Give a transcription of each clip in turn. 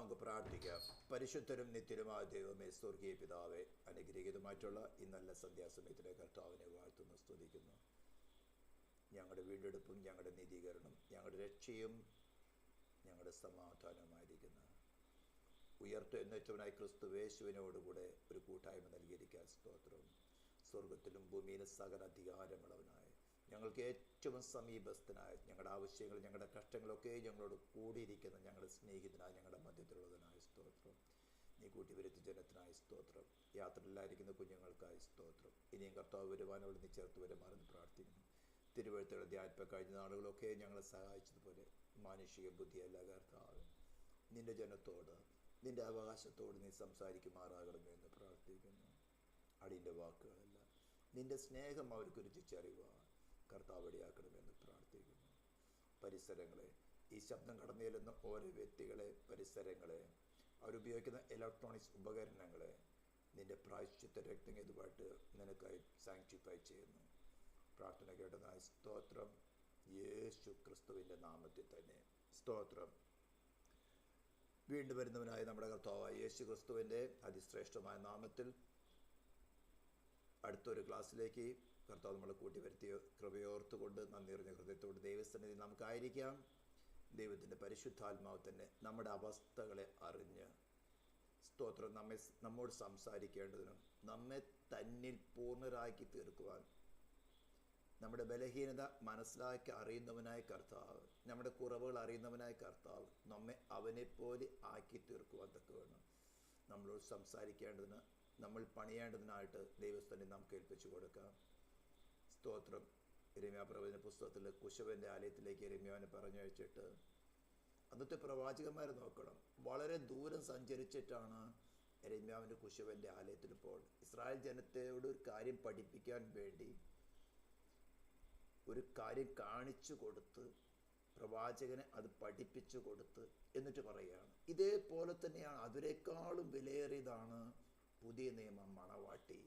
നമുക്ക് പ്രാർത്ഥിക്കാം. പരിശുദ്ധരും നിത്യരുമായ ദൈവമേ, സ്വർഗീയ പിതാവേ, അനുഗ്രഹീതമായിട്ടുള്ള ഈ നല്ല സന്ധ്യാസമയത്തിലെ കർത്താവിനെ വാഴ്ത്തുന്നു, സ്തുതിക്കുന്നു. ഞങ്ങളുടെ വീണ്ടെടുപ്പും ഞങ്ങളുടെ നീതീകരണം, ഞങ്ങളുടെ രക്ഷയും ഞങ്ങളുടെ സമാധാനവുമായിരിക്കുന്ന ഉയർത്തെഴുന്നേറ്റവനായി ക്രിസ്തു യേശുവിനോടുകൂടെ ഒരു കൂട്ടായ്മ നൽകിയിരിക്കാൻ സ്തോത്രം. സ്വർഗത്തിലും ഭൂമിയിലും സകല അധികാരമുള്ളവനായ, ഞങ്ങൾക്ക് ഏറ്റവും സമീപസ്ഥനായ, ഞങ്ങളുടെ ആവശ്യങ്ങൾ ഞങ്ങളുടെ കഷ്ടങ്ങളൊക്കെ ഞങ്ങളോട് കൂടിയിരിക്കുന്ന ഞങ്ങളുടെ സ്നേഹിതനായ, ഞങ്ങളുടെ മധ്യത്തിലുള്ളതിനായ സ്തോത്രം. നീ കൂട്ടി വരുത്തി ജനത്തിനായി സ്തോത്രം. യാത്രയിലായിരിക്കുന്ന കുഞ്ഞുങ്ങൾക്കായി സ്തോത്രം. ഇനിയും കർത്താവ് വരുവാനോട് നീ ചേർത്ത് വരുമാറെന്ന് പ്രാർത്ഥിക്കുന്നു. തിരുവഴുത്തുകളുടെ ധ്യാനിപ്പം കഴിഞ്ഞ നാളുകളൊക്കെ ഞങ്ങളെ സഹായിച്ചതുപോലെ മാനുഷിക ബുദ്ധിയല്ല കർത്താവ്, നിൻ്റെ ജനത്തോട് നിൻ്റെ അവകാശത്തോട് നീ സംസാരിക്കുമാറാകണമെന്ന് പ്രാർത്ഥിക്കുന്നു. അടിൻ്റെ വാക്കുകളല്ല, നിൻ്റെ സ്നേഹം അവർക്ക് രുചിച്ചറിയുവാൻ കർത്താവ് ഇടയാക്കണമെന്ന് പ്രാർത്ഥിക്കുന്നു. പരിസരങ്ങളെ, ഈ ശബ്ദം കടന്നു ചെല്ലുന്ന ഓരോ വ്യക്തികളെ, പരിസരങ്ങളെ, അവരുപയോഗിക്കുന്ന ഇലക്ട്രോണിക്സ് ഉപകരണങ്ങളെ നിൻ്റെ പ്രായശ്ചിത്ത രക്തം ഇതുമായിട്ട് നിനക്കായി സാങ്ക്ടിഫൈ ചെയ്യുന്നു. പ്രാർത്ഥന കേട്ടതായ സ്തോത്രം. യേശു ക്രിസ്തുവിൻ്റെ നാമത്തിൽ തന്നെ സ്തോത്രം. വീണ്ടും വരുന്നവനായ നമ്മുടെ കർത്താവായ യേശു ക്രിസ്തുവിൻ്റെ അതിശ്രേഷ്ഠമായ നാമത്തിൽ അടുത്തൊരു ക്ലാസ്സിലേക്ക് കർത്താവ് നമ്മളെ കൂട്ടി വരുത്തിയ കൃപയോർത്തുകൊണ്ട് നന്ദി നിറഞ്ഞ ഹൃദയത്തോട് ദൈവസന്നിധി നമുക്കായിരിക്കാം. ദൈവത്തിൻ്റെ പരിശുദ്ധാത്മാവ് തന്നെ നമ്മുടെ അവസ്ഥകളെ അറിഞ്ഞ് സ്തോത്രം നമ്മോട് സംസാരിക്കേണ്ടതിനും നമ്മെ തന്നിൽ പൂർണ്ണരാക്കി തീർക്കുവാൻ, നമ്മുടെ ബലഹീനത മനസ്സിലാക്കി അറിയുന്നവനായ കർത്താവ്, നമ്മുടെ കുറവുകൾ അറിയുന്നവനായ കർത്താവ് നമ്മെ അവനെപ്പോലെ ആക്കി തീർക്കുവാൻ തക്കവണ്ണം നമ്മളോട് സംസാരിക്കേണ്ടതിന്, നമ്മൾ പണിയേണ്ടതിനായിട്ട് ദൈവസ്ഥനെ നമുക്ക് ഏൽപ്പിച്ചു കൊടുക്കാം. സ്തോത്രം. യിരെമ്യാ പ്രവചന പുസ്തകത്തിൽ കുശവൻ്റെ ആലയത്തിലേക്ക് യിരെമ്യാവിനെ പറഞ്ഞയച്ചിട്ട്, അന്നത്തെ പ്രവാചകന്മാരെ നോക്കണം, വളരെ ദൂരം സഞ്ചരിച്ചിട്ടാണ് യിരെമ്യാവിൻ്റെ കുശവൻ്റെ ആലയത്തിൽ പോകുന്നത്. ഇസ്രായേൽ ജനത്തോട് ഒരു കാര്യം പഠിപ്പിക്കാൻ വേണ്ടി ഒരു കാര്യം കാണിച്ചു കൊടുത്ത് പ്രവാചകനെ അത് പഠിപ്പിച്ചു കൊടുത്ത് എന്നിട്ട് പറയുകയാണ്. ഇതേപോലെ തന്നെയാണ്, അതിനേക്കാളും വിലയേറിയതാണ് പുതിയ നിയമം മണവാട്ടി.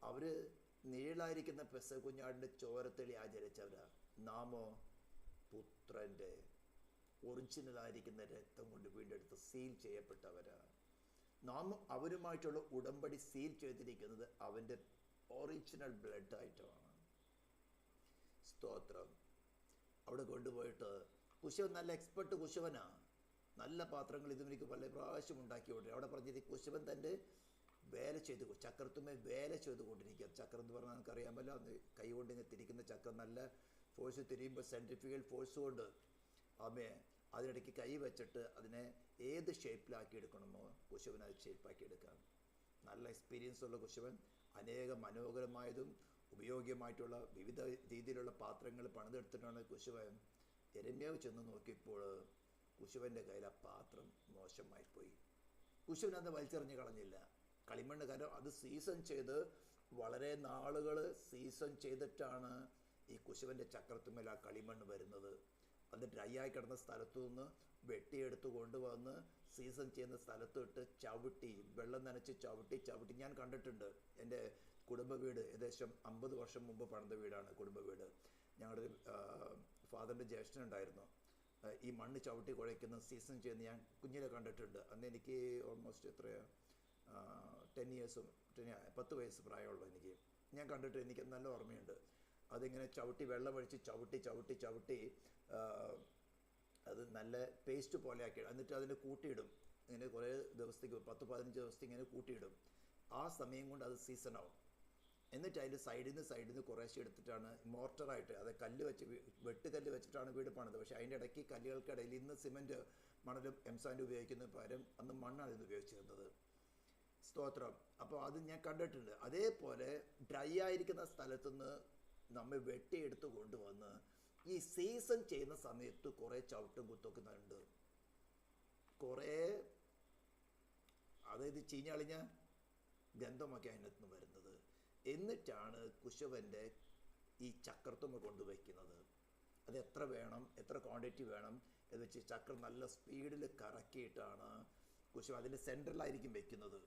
അവർ നീളായിരിക്കുന്ന പെസഹക്കുഞ്ഞാടിൻ്റെ ചോരത്തെളി ആചരിച്ചവരാ. നാമോ പുത്രൻ്റെ ഒറിജിനലായിരിക്കുന്ന രക്തം കൊണ്ട് വീണ്ടെടുത്ത് സീൽ ചെയ്യപ്പെട്ടവരാ. നാം അവരുമായിട്ടുള്ള ഉടമ്പടി സീൽ ചെയ്തിരിക്കുന്നത് അവൻ്റെ ഒറിജിനൽ ബ്ലഡായിട്ടാണ്. സ്തോത്രം. അവിടെ കൊണ്ടുപോയിട്ട് കുശവൻ നല്ല എക്സ്പെർട്ട് കുശവനാ, നല്ല പാത്രങ്ങൾ ഇതുവരെക്ക് പല പ്രാവശ്യം ഉണ്ടാക്കിയോട്ടെ. അവിടെ പറഞ്ഞത് കുശവൻ തൻ്റെ വേല ചെയ്ത് ചക്രത്തുമേ വേല ചെയ്തുകൊണ്ടിരിക്കുക. ചക്രം എന്ന് പറഞ്ഞാൽ നമുക്കറിയാമല്ലോ, കൈ കൊണ്ട് ഇങ്ങനെ തിരിക്കുന്ന ചക്രം നല്ല ഫോഴ്സ് തിരിയുമ്പോൾ സെൻട്രിഫ്യൂഗൽ ഫോഴ്സ് കൊണ്ട് അതിനിടയ്ക്ക് കൈ വെച്ചിട്ട് അതിനെ ഏത് ഷേപ്പിലാക്കി എടുക്കണമോ കുശവൻ അത് ഷേപ്പാക്കി എടുക്കാം. നല്ല എക്സ്പീരിയൻസ് ഉള്ള കുശവൻ അനേക മനോഹരമായതും ഉപയോഗ്യമായിട്ടുള്ള വിവിധ രീതിയിലുള്ള പാത്രങ്ങൾ പണിതെടുത്തിട്ടാണ് കുശവൻ. യിരെമ്യാവ് ചെന്ന് നോക്കിയപ്പോൾ കുശവൻ്റെ കയ്യിൽ ആ പാത്രം മോശമായിപ്പോയി. കുശവൻ അത് വലിച്ചെറിഞ്ഞ് കളഞ്ഞില്ല. കളിമണ്ണ്, കാരണം അത് സീസൺ ചെയ്ത് വളരെ നാളുകൾ സീസൺ ചെയ്തിട്ടാണ് ഈ കുശവൻ്റെ ചക്രത്തുമേൽ ആ കളിമണ്ണ് വരുന്നത്. അത് ഡ്രൈ ആയി കിടന്ന സ്ഥലത്തു നിന്ന് വെട്ടിയെടുത്ത് കൊണ്ടുവന്ന് സീസൺ ചെയ്യുന്ന സ്ഥലത്തിട്ട് ചവിട്ടി, വെള്ളം നനച്ച് ചവിട്ടി ഞാൻ കണ്ടിട്ടുണ്ട്. എൻ്റെ കുടുംബ വീട് ഏകദേശം 50 വർഷം മുമ്പ് പണിത വീടാണ് കുടുംബ വീട്. ഞങ്ങളുടെ ഫാദറിൻ്റെ ജ്യേഷ്ഠനുണ്ടായിരുന്നു. ഈ മണ്ണ് ചവിട്ടി കുഴയ്ക്കുന്ന സീസൺ ചെയ്യുന്ന ഞാൻ കുഞ്ഞിലെ കണ്ടിട്ടുണ്ട്. അന്ന് എനിക്ക് ഓൾമോസ്റ്റ് 10 വയസ്സ് പ്രായമുള്ളൂ എനിക്ക്. ഞാൻ കണ്ടിട്ട് എനിക്ക് നല്ല ഓർമ്മയുണ്ട്. അതിങ്ങനെ ചവിട്ടി വെള്ളമൊഴിച്ച് ചവിട്ടി അത് നല്ല പേസ്റ്റ് പോലെ ആക്കി എന്നിട്ട് അതിന് കൂട്ടിയിടും. ഇങ്ങനെ കുറേ ദിവസത്തേക്ക് 10-15 ദിവസത്തേക്ക് ഇങ്ങനെ കൂട്ടിയിടും. ആ സമയം കൊണ്ട് അത് സീസണാവും. എന്നിട്ട് അതിൻ്റെ സൈഡിൽ നിന്ന് കുറേശ്ശെ എടുത്തിട്ടാണ് മോർട്ടറായിട്ട്, അത് കല്ല് വെച്ച് വെട്ടുകല്ല് വെച്ചിട്ടാണ് വീട് പണിത്. പക്ഷേ അതിൻ്റെ ഇടയ്ക്ക് കല്ലുകൾക്കിടയിൽ ഇന്ന് സിമൻറ്റ് മണലും എംസാൻഡ് ഉപയോഗിക്കുന്ന പകരം അന്ന് മണ്ണാണ് ഇന്ന് ഉപയോഗിച്ചിരുന്നത്. സ്തോത്രം. അപ്പോൾ അത് ഞാൻ കണ്ടിട്ടുണ്ട്. അതേപോലെ ഡ്രൈ ആയിരിക്കുന്ന സ്ഥലത്തുനിന്ന് നമ്മൾ വെട്ടിയെടുത്ത് കൊണ്ടുവന്ന് ഈ സീസൺ ചെയ്യുന്ന സമയത്ത് കുറേ ചവിട്ടും കുത്തൊക്കുന്നുണ്ട്. കുറേ അതായത് ചീഞ്ഞളിഞ്ഞ ഗന്ധമൊക്കെ അതിനകത്ത് നിന്ന് വരുന്നത്. എന്നിട്ടാണ് കുശവൻ്റെ ഈ ചക്രത്തുമ്മ കൊണ്ടുവയ്ക്കുന്നത്. അത് എത്ര വേണം, എത്ര ക്വാണ്ടിറ്റി വേണം എന്ന് വെച്ച് ചക്രം നല്ല സ്പീഡിൽ കറക്കിയിട്ടാണ് കുശവൻ അതിൻ്റെ സെൻട്രലായിരിക്കും വെക്കുന്നത്.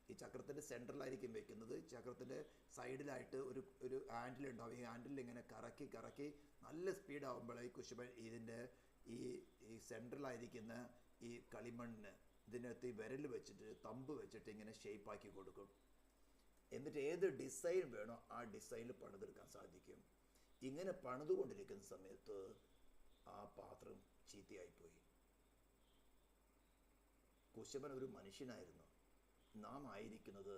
ഈ ചക്രത്തിൻ്റെ സെൻട്രലായിരിക്കും വെക്കുന്നത്. ചക്രത്തിൻ്റെ സൈഡിലായിട്ട് ഒരു ഹാൻഡിലുണ്ടാവും. ഈ ഹാൻഡിൽ ഇങ്ങനെ കറക്കി നല്ല സ്പീഡാകുമ്പോൾ ഈ കുശവൻ ഇതിൻ്റെ ഈ സെൻട്രലായിരിക്കുന്ന ഈ കളിമണ്ണ് ഇതിനകത്ത് ഈ വിരൽ വെച്ചിട്ട് തമ്പ് വെച്ചിട്ട് ഇങ്ങനെ ഷേപ്പാക്കി കൊടുക്കും. എന്നിട്ട് ഏത് ഡിസൈൻ വേണോ ആ ഡിസൈനിൽ പണിതെടുക്കാൻ സാധിക്കും. ഇങ്ങനെ പണിതുകൊണ്ടിരിക്കുന്ന സമയത്ത് ആ പാത്രം ചീത്തയായിപ്പോയി. കുശവൻ ഒരു മനുഷ്യനായിരുന്നു. നാം ആയിരിക്കുന്നത്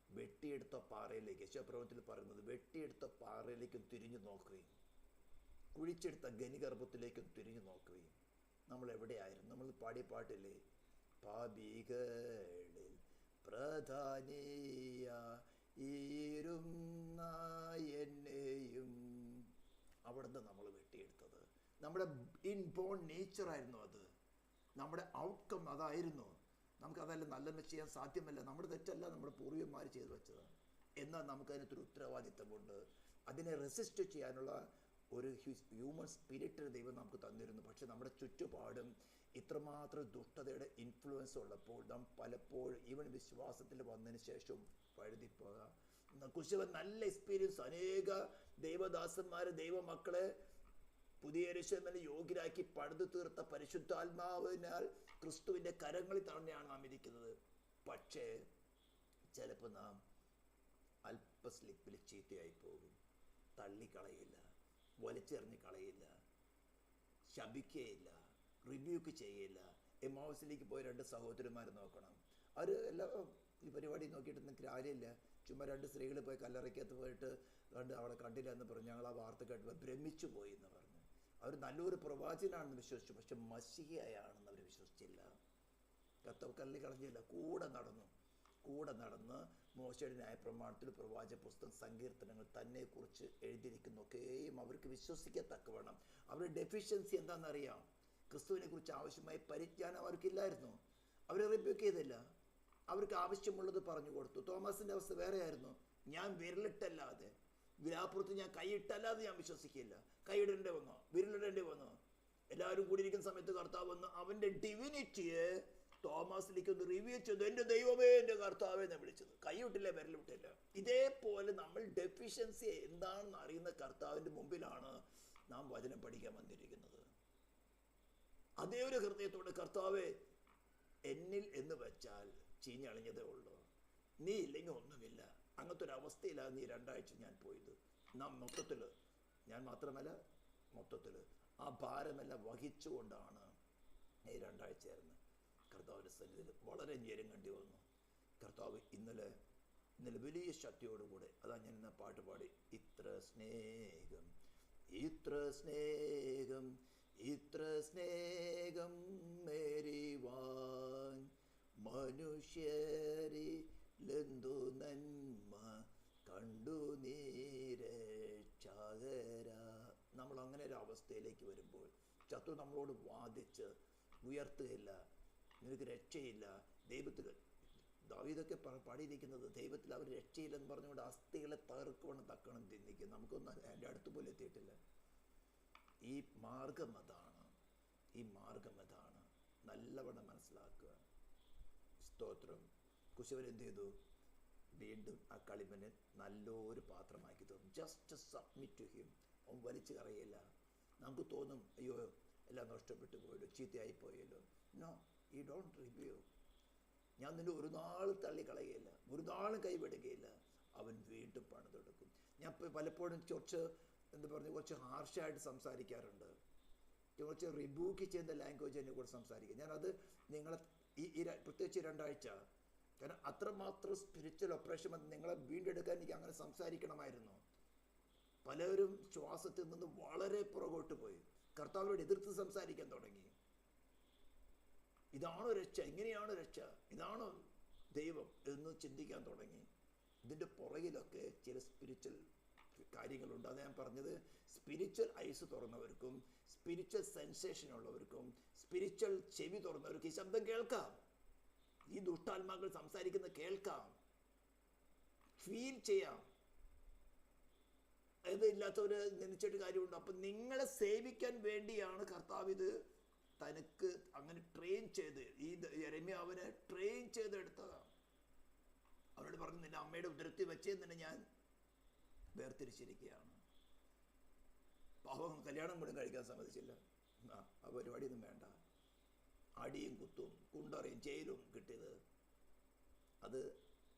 വെട്ടിയെടുത്ത പാറയിലേക്ക്, യശോപ്രവചനത്തിൽ പറയുന്നത് വെട്ടിയെടുത്ത പാറയിലേക്കും തിരിഞ്ഞു നോക്കുകയും കുഴിച്ചെടുത്ത ഖനിഗർഭത്തിലേക്കും തിരിഞ്ഞു നോക്കുകയും നമ്മൾ എവിടെയായിരുന്നു? നമ്മൾ പാടിയ പാട്ടില്ലേ, പാപികളിൽ പ്രധാനിയായിരുന്ന എന്നെയും അവിടുന്ന് നമ്മൾ വെട്ടിയെടുത്തത്. നമ്മുടെ ഇൻബോൺ നേച്ചറായിരുന്നു അത്. നമ്മുടെ ഔട്ട്കം അതായിരുന്നു. നമുക്കതല്ല നല്ലത് ചെയ്യാൻ സാധ്യമല്ല. നമ്മുടെ തെറ്റല്ല, നമ്മുടെ പൂർവികന്മാർ ചെയ്തു വെച്ചത്. എന്നാൽ നമുക്കതിനകത്തൊരു ഉത്തരവാദിത്തമുണ്ട്. അതിനെ റെസിസ്റ്റ് ചെയ്യാനുള്ള ഒരു ഹ്യൂമൻ സ്പിരിറ്റ് ദൈവം നമുക്ക് തന്നിരുന്നു. പക്ഷെ നമ്മുടെ ചുറ്റുപാടും ഇത്രമാത്രം ദുഷ്ടതയുടെ ഇൻഫ്ലുവൻസ് ഉള്ളപ്പോൾ നാം പലപ്പോഴും ഈവൻ വിശ്വാസത്തിൽ വന്നതിന് ശേഷം വഴുതിപ്പോകാം. കുശവൻ നല്ല എക്സ്പീരിയൻസ്, അനേക ദൈവദാസന്മാരെ ദൈവമക്കളെ പുതിയ യെരൂശലേമിൽ യോഗ്യരാക്കി പണിതു തീർത്ത പരിശുദ്ധാത്മാവിനാൽ ക്രിസ്തുവിൻ്റെ കരങ്ങളിൽ തന്നെയാണ് നാം ഇരിക്കുന്നത്. പക്ഷേ ചിലപ്പോൾ നാം അല്പ സ്ലിപ്പിൽ ചീത്തയായി പോകും. തള്ളിക്കളയില്ല, വലിച്ചെറിഞ്ഞ് കളയില്ല, ശപിക്കുകയില്ല, റിബ്യൂക്ക് ചെയ്യില്ല. എമ്മൗസിലേക്ക് പോയ 2 സഹോദരന്മാരെ നോക്കണം. അവർ എല്ലാ ഈ പരിപാടി നോക്കിയിട്ട് നിങ്ങൾക്ക് കാര്യമില്ല. ചുമ്മാ 2 സ്ത്രീകൾ പോയി കല്ലറയ്ക്കകത്ത് പോയിട്ട് അവിടെ കണ്ടില്ല എന്ന് പറഞ്ഞു. ഞങ്ങൾ ആ വാർത്ത കേട്ടപ്പോൾ ഭ്രമിച്ചു പോയി എന്ന് പറഞ്ഞു. അവർ നല്ലൊരു പ്രവാചകനാണെന്ന് വിശ്വസിച്ചു, പക്ഷെ മശിഹയാണെന്ന് അവർ വിശ്വസിച്ചില്ല. കർത്താവ് കല്ലി കളഞ്ഞില്ല, കൂടെ നടന്ന് മോശയുടെ ന്യായപ്രമാണത്തിൽ, പ്രവാചക പുസ്തകം, സങ്കീർത്തനങ്ങൾ തന്നെക്കുറിച്ച് എഴുതിയിരിക്കുന്നൊക്കെയും അവർക്ക് വിശ്വസിക്കത്തക്കവണ്ണം. അവരുടെ ഡെഫിഷ്യൻസി എന്താണെന്നറിയാം. ക്രിസ്തുവിനെ കുറിച്ച് ആവശ്യമായ പരിജ്ഞാനം അവർക്കില്ലായിരുന്നു. അവരെ റിബ്യൂക്ക് ചെയ്തില്ല. അവർക്ക് ആവശ്യമുള്ളത് പറഞ്ഞു കൊടുത്തു. തോമസിൻ്റെ അവസ്ഥ വേറെയായിരുന്നു. ഞാൻ വിരലിട്ടല്ലാതെ, വിലാപ്പുറത്ത് ഞാൻ കൈയിട്ടല്ലാതെ ഞാൻ വിശ്വസിക്കില്ല. കൈയിടേണ്ടി വന്നോ, വിരലിടേണ്ടി വന്നോ? എല്ലാവരും കൂടിയിരിക്കുന്ന സമയത്ത് കർത്താവ് വന്ന് അവൻ്റെ ഡിവിനിറ്റിയെ തോമസിലേക്ക് ഒന്ന് റിവ്യൂ ചെയ്തു. എൻ്റെ ദൈവമേ, എൻ്റെ കർത്താവേ എന്ന് വിളിച്ചത്. കൈവിട്ടില്ല, വിരൽ വിട്ടില്ല. ഇതേപോലെ നമ്മൾ ഡെഫിഷ്യൻസി എന്താണെന്ന് അറിയുന്ന കർത്താവിൻ്റെ മുമ്പിലാണ് നാം വചനം പഠിക്കാൻ വന്നിരിക്കുന്നത്. അതേ ഒരു ഹൃദയത്തോടെ കർത്താവേ, എന്നിൽ എന്ന് വെച്ചാൽ ചീഞ്ഞളിഞ്ഞതേ ഉള്ളൂ, നീ ഇല്ലെങ്കിൽ ഒന്നുമില്ല. അങ്ങനത്തെ ഒരു അവസ്ഥയിലാണ് നീ 2 ആഴ്ച ഞാൻ പോയത്. നാം മൊത്തത്തിൽ, ഞാൻ മാത്രമല്ല മൊത്തത്തിൽ ആ ഭാരമെല്ലാം വഹിച്ചുകൊണ്ടാണ് ഈ 2 ആഴ്ചയായിരുന്നു കർത്താവിൻ്റെ സന്നിധിയിൽ വളരെ ഞെരുങ്ങേണ്ടി വന്നു. കർത്താവ് ഇന്നലെ വലിയ ശക്തിയോടുകൂടെ, അതാ ഞാൻ ഇന്ന് പാട്ട് പാടി, ഇത്ര സ്നേഹം ഇത്ര സ്നേഹം ഇത്ര സ്നേഹം മേരിവാൻ മനുഷ്യരിലെന്തു നന്മ കണ്ടു നീരക്ഷാകര. നമ്മൾ അങ്ങനെ ഒരു അവസ്ഥയിലേക്ക് വരുമ്പോൾ ശത്രു നമ്മളോട് വാദിച്ച് ഉയർത്തുകയില്ല, നിനക്ക് രക്ഷയില്ല. ദൈവത്തിൽ ദാവീദൊക്കെ പാടിയിരിക്കുന്നത് ദൈവത്തിൽ അവർ രക്ഷയില്ലെന്ന് പറഞ്ഞുകൊണ്ട് അസ്ഥികളെ തകർക്കണം തക്കണം തിന്നിക്കും. നമുക്കൊന്നും അതിൻ്റെ അടുത്ത് പോലും എത്തിയിട്ടില്ല. ഈ മാർഗം അതാണ്, നല്ലവണ്ണം മനസ്സിലാക്കുക. സ്തോത്രം. കുശവൻ എന്ത് ചെയ്തു? വീണ്ടും ആ കളിമനെ നല്ലൊരു പാത്രമാക്കി തന്നു. Just submit to him. അവൻ വലിച്ചു കളയില്ല. നമുക്ക് തോന്നും, അയ്യോ എല്ലാം നഷ്ടപ്പെട്ടു പോയല്ലോ, ചീത്തയായി പോയല്ലോ. No, you don't review. ഞാൻ നിന്നെ ഒരു നാൾ തള്ളിക്കളയുകയില്ല, ഒരു നാളും കൈവിടുകയില്ല. അവൻ വീണ്ടും പണിതെടുക്കും. ഞാൻ പലപ്പോഴും കുറച്ച് ഹാർഷായിട്ട് സംസാരിക്കാറുണ്ട്. കുറച്ച് റിബൂക്ക് ചെയ്യുന്ന ലാംഗ്വേജ് എന്നെ കൂടെ സംസാരിക്കുക. ഞാനത് നിങ്ങളെ പ്രത്യേകിച്ച് 2 ആഴ്ച, കാരണം അത്രമാത്രം സ്പിരിച്വൽ ഓപ്പറേഷൻ നിങ്ങളെ വീണ്ടെടുക്കാൻ എനിക്ക് അങ്ങനെ സംസാരിക്കണമായിരുന്നു. പലരും ശ്വാസത്തിൽ നിന്ന് വളരെ പുറകോട്ട് പോയി, കർത്താവിനോട് എതിർത്ത് സംസാരിക്കാൻ തുടങ്ങി. ഇതാണോ രക്ഷ? ഇങ്ങനെയാണോ രക്ഷ? ഇതാണോ ദൈവം എന്ന് ചിന്തിക്കാൻ തുടങ്ങി. ഇതിൻ്റെ പുറകിലൊക്കെ ചില സ്പിരിച്വൽ കാര്യങ്ങളുണ്ട്. അത് ഞാൻ പറഞ്ഞത്, സ്പിരിച്വൽ ഐസ് തുറന്നവർക്കും സ്പിരിച്വൽ സെൻസേഷൻ ഉള്ളവർക്കും സ്പിരിച്വൽ ചെവി തുറന്നവർക്കും ഈ ശബ്ദം കേൾക്കാം. ഈ ദുഷ്ടാത്മാക്കൾ സംസാരിക്കുന്ന കേൾക്കാം, ഫീൽ ചെയ്യാം. ഇല്ലാത്തവര് നിന്നിച്ചിട്ട് കാര്യമുണ്ട്. അപ്പം നിങ്ങളെ സേവിക്കാൻ വേണ്ടിയാണ് കർത്താവ് ഇത് തനിക്ക് അങ്ങനെ ട്രെയിൻ ചെയ്ത്, ഈ യെരമ്യാവിനെ ട്രെയിൻ ചെയ്തെടുത്തതാണ്. അവരോട് പറഞ്ഞു, നിന്റെ അമ്മയുടെ ഉദരത്തിൽ വെച്ചേ തന്നെ ഞാൻ വേർതിരിച്ചിരിക്കുകയാണ്. പാവം കല്യാണം പോലും കഴിക്കാൻ സമ്മതിച്ചില്ല. ആ പരിപാടിയൊന്നും വേണ്ട. അടിയും കുത്തും കുണ്ടറിയും ജയിലും കിട്ടിയത്. അത്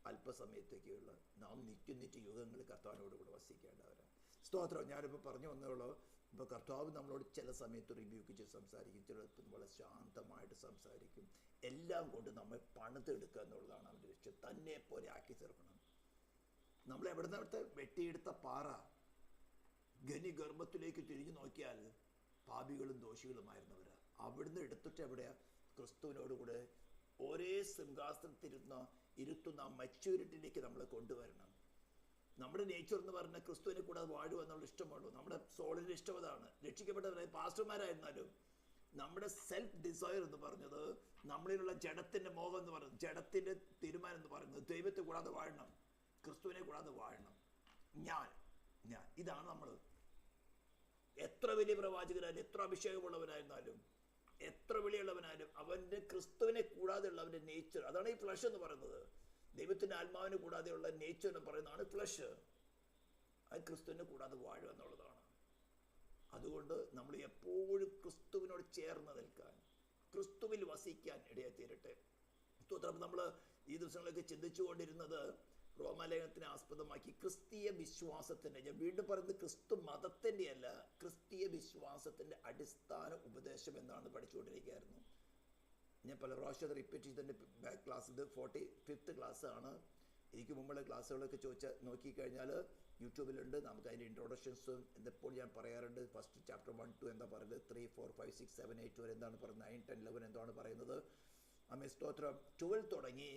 അല്പസമയത്തേക്കുള്ള, നാം നിത്യ യുഗങ്ങളിൽ കർത്താവിനോട് കൂടെ വസിക്കേണ്ടവരാണ്. സ്തോത്രം. ഞാനിപ്പോൾ പറഞ്ഞു വന്നോളൂ. ഇപ്പോൾ കർത്താവ് നമ്മളോട് ചില സമയത്ത് റിബ്യൂക്ക് ചെയ്ത് സംസാരിക്കും, ചിലപ്പോൾ വളരെ ശാന്തമായിട്ട് സംസാരിക്കും. എല്ലാം കൊണ്ട് നമ്മൾ പണിതെടുക്കുക എന്നുള്ളതാണ് അവൻ്റെ ലക്ഷ്യം. തന്നെ പോലെ ആക്കി തീർക്കണം. നമ്മളെവിടുന്നവിടുത്തെ വെട്ടിയെടുത്ത പാറ ഗർഭത്തിലേക്ക് തിരിഞ്ഞു നോക്കിയാൽ പാപികളും ദോഷികളുമായിരുന്നവരാ. അവിടുന്ന് എടുത്തിട്ട് എവിടെയാ? ക്രിസ്തുവിനോടുകൂടെ ഒരേ സിംഹാസനത്തിരുത്തുന്ന മെച്യൂരിറ്റിയിലേക്ക് നമ്മളെ കൊണ്ടുവരണം. നമ്മുടെ നേച്ചർ എന്ന് പറഞ്ഞാൽ ക്രിസ്തുവിനെ കൂടെ വാഴുക എന്നുള്ള ഇഷ്ടമുള്ളൂ. നമ്മുടെ സോളിൻ്റെ ഇഷ്ടം അതാണ്. രക്ഷിക്കപ്പെട്ടവരായ പാസ്റ്റർമാരായിരുന്നാലും നമ്മുടെ സെൽഫ് ഡിസയർ എന്ന് പറഞ്ഞത്, നമ്മളിലുള്ള ജഡത്തിൻ്റെ മോഹം എന്ന് പറയുന്നത്, ജഡത്തിൻ്റെ തീരുമാനം എന്ന് പറയുന്നത് ദൈവത്തെ കൂടാതെ വാഴണം, ക്രിസ്തുവിനെ കൂടാതെ വാഴണം. ഞാൻ ഇതാണ് നമ്മൾ. എത്ര വലിയ പ്രവാചകനായാലും, എത്ര അഭിഷേകമുള്ളവനായിരുന്നാലും, എത്ര വിളിയുള്ളവനായാലും, അവൻ്റെ ക്രിസ്തുവിനെ കൂടാതെയുള്ള അവൻ്റെ നേച്ചർ, അതാണ് ഈ ഫ്ലഷ് എന്ന് പറയുന്നത്. ദൈവത്തിൻ്റെ ആത്മാവിനെ കൂടാതെയുള്ള നേച്ചർ എന്ന് പറയുന്നതാണ് ഫ്ലഷ്. അത് ക്രിസ്തുവിനെ കൂടാതെ വാഴുക എന്നുള്ളതാണ്. അതുകൊണ്ട് നമ്മൾ എപ്പോഴും ക്രിസ്തുവിനോട് ചേർന്ന് നിൽക്കാൻ, ക്രിസ്തുവിൽ വസിക്കാൻ ഇടയായിത്തീരട്ടെ. സ്തോത്രം. നമ്മൾ ഈ ദിവസങ്ങളൊക്കെ ചിന്തിച്ചുകൊണ്ടിരുന്നത് റോമാലേഖനത്തിനെ ആസ്പദമാക്കി ക്രിസ്തീയ വിശ്വാസത്തിൻ്റെ, ഞാൻ വീണ്ടും പറയുന്നത് ക്രിസ്തു മതത്തിൻ്റെ അല്ല, ക്രിസ്തീയ വിശ്വാസത്തിൻ്റെ അടിസ്ഥാന ഉപദേശം എന്നാണ് പഠിച്ചുകൊണ്ടിരിക്കുകയായിരുന്നു. ഞാൻ പല പ്രാവശ്യം അത് റിപ്പീറ്റ് ചെയ്തതിൻ്റെ ബാക്ക് ക്ലാസ്, ഇത് 45th ക്ലാസ് ആണ്. എനിക്ക് മുമ്പുള്ള ക്ലാസ്സുകളൊക്കെ നോക്കിക്കഴിഞ്ഞാൽ യൂട്യൂബിലുണ്ട്. നമുക്ക് അതിൻ്റെ ഇൻട്രൊഡക്ഷൻസും എന്തെപ്പോൾ ഞാൻ പറയാറുണ്ട്. ഫസ്റ്റ് ചാപ്റ്റർ 1, 2 എന്താ പറയുന്നത്, 3, 4, 5, 6, 7, 8 വരെ എന്താണ് പറയുന്നത്, 9, 10, 11 എന്താണ് പറയുന്നത്. സ്തോത്രം. 12 തുടങ്ങി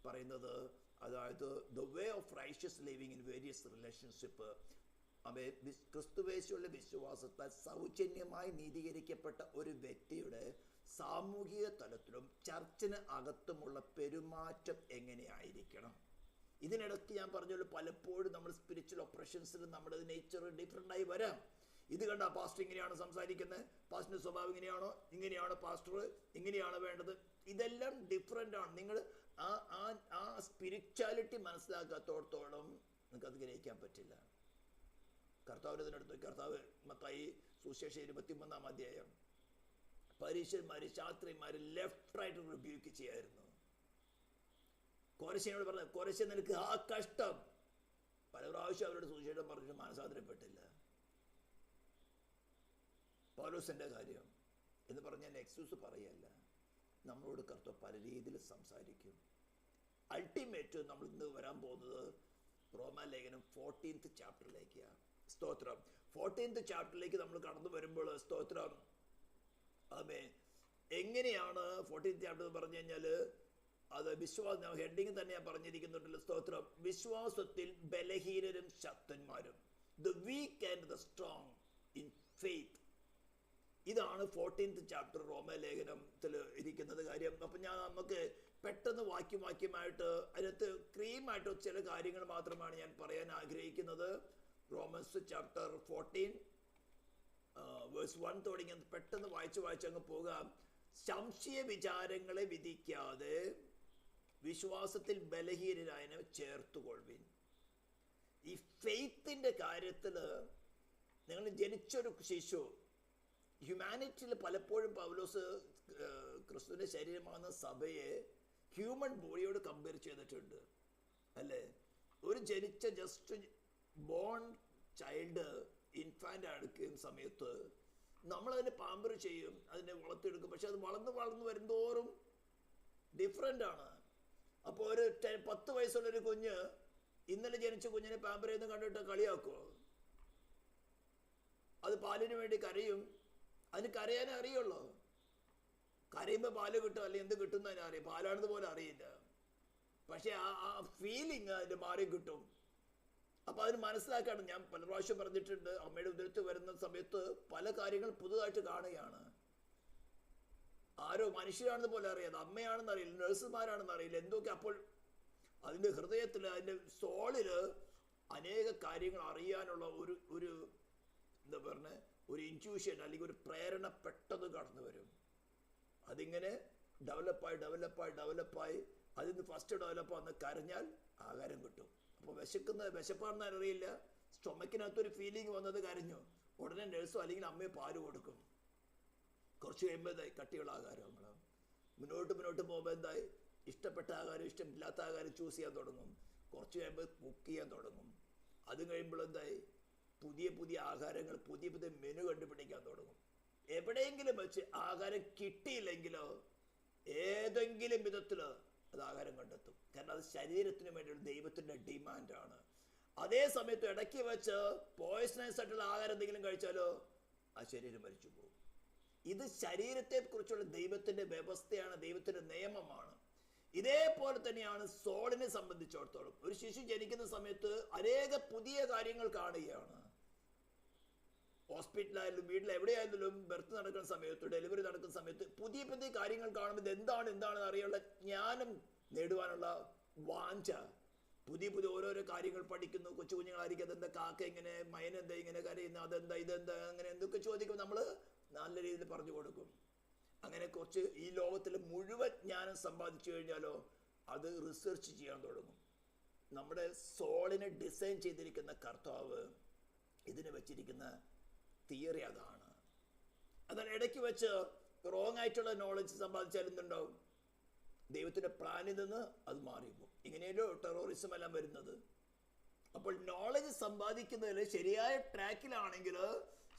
പറയുന്നത്, അതായത് the way of righteous living in various relationship. ക്രിസ്തുവേശുള്ള വിശ്വാസത്താൽ സൗജന്യമായി നീതീകരിക്കപ്പെട്ട ഒരു വ്യക്തിയുടെ സാമൂഹിക തലത്തിലും ചർച്ചിന് അകത്തുമുള്ള പെരുമാറ്റം എങ്ങനെയായിരിക്കണം. ഇതിനിടയ്ക്ക് ഞാൻ പറഞ്ഞല്ലോ, പലപ്പോഴും നമ്മൾ സ്പിരിച്വൽ ഒപ്പറേഷൻസിൽ നമ്മുടെ നേച്ചർ ഡിഫറെൻ്റായി വരാം. ഇത് കണ്ട പാസ്റ്റർ ഇങ്ങനെയാണ് സംസാരിക്കുന്നത്, പാസ്റ്ററിൻ്റെ സ്വഭാവം ഇങ്ങനെയാണ് പാസ്റ്റർ ഇങ്ങനെയാണ് വേണ്ടത്, ഇതെല്ലാം ഡിഫറെൻ്റ് ആണ്. നിങ്ങൾ ആ സ്പിരിച്വാലിറ്റി മനസ്സിലാക്കാത്തോടത്തോളം നിങ്ങൾക്കത് ഗ്രഹിക്കാൻ പറ്റില്ല. കർത്താവിനടുത്ത് കർത്താവ് മത്തായി സുവിശേഷം 23-ാം അധ്യായം പരീശന്മാര് ശാസ്ത്രിമാര് ലെഫ്റ്റ് റൈറ്റ് റിബ്യൂക്ക് ചെയ്യായിരുന്നു. കോരശനോട് പറഞ്ഞ, കോരശ നിനക്ക് ആ കഷ്ടം. പല പ്രാവശ്യം അവരുടെ സുവിശേഷം പറഞ്ഞിട്ട് മനസ്സാന്തരപ്പെട്ടില്ല. പൗലോസിന്റെ കാര്യം എന്ന് പറഞ്ഞാൽ എക്സ്ക്യൂസ് പറയല്ല, നമ്മളോട് കർത്താവ് പല രീതിയിൽ സംസാരിക്കും. അൾട്ടിമേറ്റ് നമ്മൾ ഇന്ന് വരാൻ പോകുന്നത് റോമാലേഖനം 14th ചാപ്റ്ററിലേക്കാണ്. സ്തോത്രം. 14th ചാപ്റ്ററിലേക്ക് നമ്മൾ കടന്നു വരുമ്പോൾ സ്തോത്രം, എങ്ങനെയാണ് 14th ചാപ്റ്റർ എന്ന് പറഞ്ഞു കഴിഞ്ഞാൽ, അത് വിശ്വാസം ഹെഡിങ് തന്നെ ഞാൻ പറഞ്ഞിരിക്കുന്നുണ്ടല്ലോ. സ്തോത്രം. വിശ്വാസത്തിൽ ബലഹീനരും ശക്തന്മാരും, the weak and the strong in faith. ഇതാണ് 14th ചാപ്റ്റർ റോമാലേഖനത്തിൽ ഇരിക്കുന്നത് കാര്യം. അപ്പം നമുക്ക് പെട്ടെന്ന് വാക്യമായിട്ട് അതിനകത്ത് ക്രീമായിട്ട് ചില കാര്യങ്ങൾ മാത്രമാണ് ഞാൻ പറയാൻ ആഗ്രഹിക്കുന്നത്. റോമൻസ് ചാപ്റ്റർ 14 വേഴ്സ് 1 തുടങ്ങി പെട്ടെന്ന് വായിച്ച് അങ്ങ് പോകാം. സംശയ വിചാരങ്ങളെ വിധിക്കാതെ വിശ്വാസത്തിൽ ബലഹീനരായതിനെ ചേർത്തുകൊള്ളുവിൻ. ഈ ഫെയ്ത്തിന്റെ കാര്യത്തിൽ നിങ്ങൾ ജനിച്ചൊരു ശിശു, ഹ്യൂമാനിറ്റിയിൽ പലപ്പോഴും പൗലോസ് ക്രിസ്തുവിന്റെ ശരീരമാകുന്ന സഭയെ ഹ്യൂമൻ ബോഡിയോട് കമ്പയർ ചെയ്തിട്ടുണ്ട്, അല്ലേ? ഒരു ജനിച്ച ജസ്റ്റ് ബോൺ ചൈൽഡ്, ഇൻഫാൻ്റ് അടുക്കുന്ന സമയത്ത് നമ്മളതിനെ പാമ്പർ ചെയ്യും, അതിനെ വളർത്തിയെടുക്കും. പക്ഷെ അത് വളർന്ന് വരുന്തോറും ഡിഫറെൻ്റ് ആണ്. അപ്പോൾ ഒരു 10 വയസ്സുള്ളൊരു കുഞ്ഞ് ഇന്നലെ ജനിച്ച കുഞ്ഞിനെ പാമ്പർ ചെയ്യുന്ന കണ്ടിട്ട് കളിയാക്കുമോ? അത് പാലിന് വേണ്ടി കരയും. അതിന് കരയാനേ അറിയുള്ളൂ. കരയുമ്പോൾ പാല് കിട്ടും, അല്ലെങ്കിൽ എന്ത് കിട്ടുന്നതിനെ അറിയാം. പാലാണെന്ന് പോലെ അറിയില്ല. പക്ഷെ ആ ഫീലിംഗ് അതിൻ്റെ മാറി കിട്ടും. അപ്പം അതിന് മനസ്സിലാക്കാണ്. ഞാൻ പല പ്രാവശ്യം പറഞ്ഞിട്ടുണ്ട്, അമ്മയുടെ ഉദരത്തിൽ വരുന്ന സമയത്ത് പല കാര്യങ്ങൾ പുതുതായിട്ട് കാണുകയാണ്. ആരോ മനുഷ്യരാണെന്ന് പോലെ അറിയാതെ, അമ്മയാണെന്ന് അറിയില്ല, നഴ്സുമാരാണെന്ന് അറിയില്ല, എന്തൊക്കെ. അപ്പോൾ അതിൻ്റെ ഹൃദയത്തിൽ, അതിൻ്റെ സോളില് അനേക കാര്യങ്ങൾ അറിയാനുള്ള ഒരു എന്താ പറഞ്ഞ ഒരു ഇൻറ്റ്യൂഷൻ അല്ലെങ്കിൽ ഒരു പ്രേരണ പെട്ടെന്ന് കടന്നു വരും. അതിങ്ങനെ ഡെവലപ്പായി അതിന് ഫസ്റ്റ് ഡെവലപ്പ് വന്ന് കരഞ്ഞാൽ ആഹാരം കിട്ടും. അപ്പോൾ വിശപ്പാണെന്ന് അറിയില്ല, സ്റ്റൊമക്കിനകത്തൊരു ഫീലിംഗ് വന്നത് കരഞ്ഞു, ഉടനെ നഴ്സോ അല്ലെങ്കിൽ അമ്മയോ പാല് കൊടുക്കും. കുറച്ച് കഴിയുമ്പോൾ കട്ടിയുള്ള ആഹാരങ്ങൾ. മുന്നോട്ട് പോകുമ്പോൾ എന്തായി, ഇഷ്ടപ്പെട്ട ആഹാരം ഇഷ്ടമില്ലാത്ത ആഹാരം ചൂസ് ചെയ്യാൻ തുടങ്ങും. കുറച്ച് കഴിയുമ്പോൾ കുക്ക് ചെയ്യാൻ തുടങ്ങും. അത് കഴിയുമ്പോൾ എന്തായി, പുതിയ ആഹാരങ്ങൾ, പുതിയ മെനു കണ്ടുപിടിക്കാൻ തുടങ്ങും. എവിടെയെങ്കിലും വെച്ച് ആഹാരം കിട്ടിയില്ലെങ്കിലോ ഏതെങ്കിലും വിധത്തിൽ അത് ആഹാരം കണ്ടെത്തും. കാരണം അത് ശരീരത്തിന് വേണ്ടിയുള്ള ദൈവത്തിൻ്റെ ഡിമാൻഡാണ്. അതേ സമയത്ത് ഇടയ്ക്ക് വെച്ച് പോയ്സണസ് ആയിട്ടുള്ള ആഹാരം എന്തെങ്കിലും കഴിച്ചാലോ ആ ശരീരം മരിച്ചു പോകും. ഇത് ശരീരത്തെക്കുറിച്ചുള്ള ദൈവത്തിൻ്റെ വ്യവസ്ഥയാണ്, ദൈവത്തിൻ്റെ നിയമമാണ്. ഇതേപോലെ തന്നെയാണ് സോളിനെ സംബന്ധിച്ചിടത്തോളം. ഒരു ശിശു ജനിക്കുന്ന സമയത്ത് അനേക പുതിയ കാര്യങ്ങൾ കാണുകയാണ്. ഹോസ്പിറ്റലായാലും വീട്ടിൽ എവിടെയായാലും ബർത്ത് നടക്കുന്ന സമയത്ത്, ഡെലിവറി നടക്കുന്ന സമയത്ത് പുതിയ കാര്യങ്ങൾ കാണുമ്പോൾ ഇത് എന്താണെന്ന് അറിയാനുള്ള ജ്ഞാനം നേടുവാനുള്ള വാഞ്ച. പുതിയ ഓരോരോ കാര്യങ്ങൾ പഠിക്കുന്നു. കൊച്ചു കുഞ്ഞുങ്ങളായിരിക്കും അതെന്താ കാക്ക ഇങ്ങനെ, മയനെന്താ ഇങ്ങനെ കരയുന്നു, അതെന്താ ഇതെന്താ, അങ്ങനെ എന്തൊക്കെ ചോദിക്കുമ്പോൾ നമ്മൾ നല്ല രീതിയിൽ പറഞ്ഞു കൊടുക്കും. അങ്ങനെ കുറച്ച് ഈ ലോകത്തിൽ മുഴുവൻ ജ്ഞാനം സമ്പാദിച്ചു കഴിഞ്ഞാലോ അത് റിസർച്ച് ചെയ്യാൻ തുടങ്ങും. നമ്മുടെ സോളിനെ ഡിസൈൻ ചെയ്തിരിക്കുന്ന കർത്താവ് ഇതിന് വെച്ചിരിക്കുന്ന തിയറി അതാണ്. അതാണ് ഇടയ്ക്ക് വെച്ച് റോങ് ആയിട്ടുള്ള നോളജ് സമ്പാദിച്ചാൽ എന്തുണ്ടാവും, ദൈവത്തിൻ്റെ പ്ലാനിൽ നിന്ന് അത് മാറിയപ്പോൾ ഇങ്ങനെയല്ലോ ടെററിസം എല്ലാം വരുന്നത്. അപ്പോൾ നോളജ് സമ്പാദിക്കുന്നതിൽ ശരിയായ ട്രാക്കിലാണെങ്കിൽ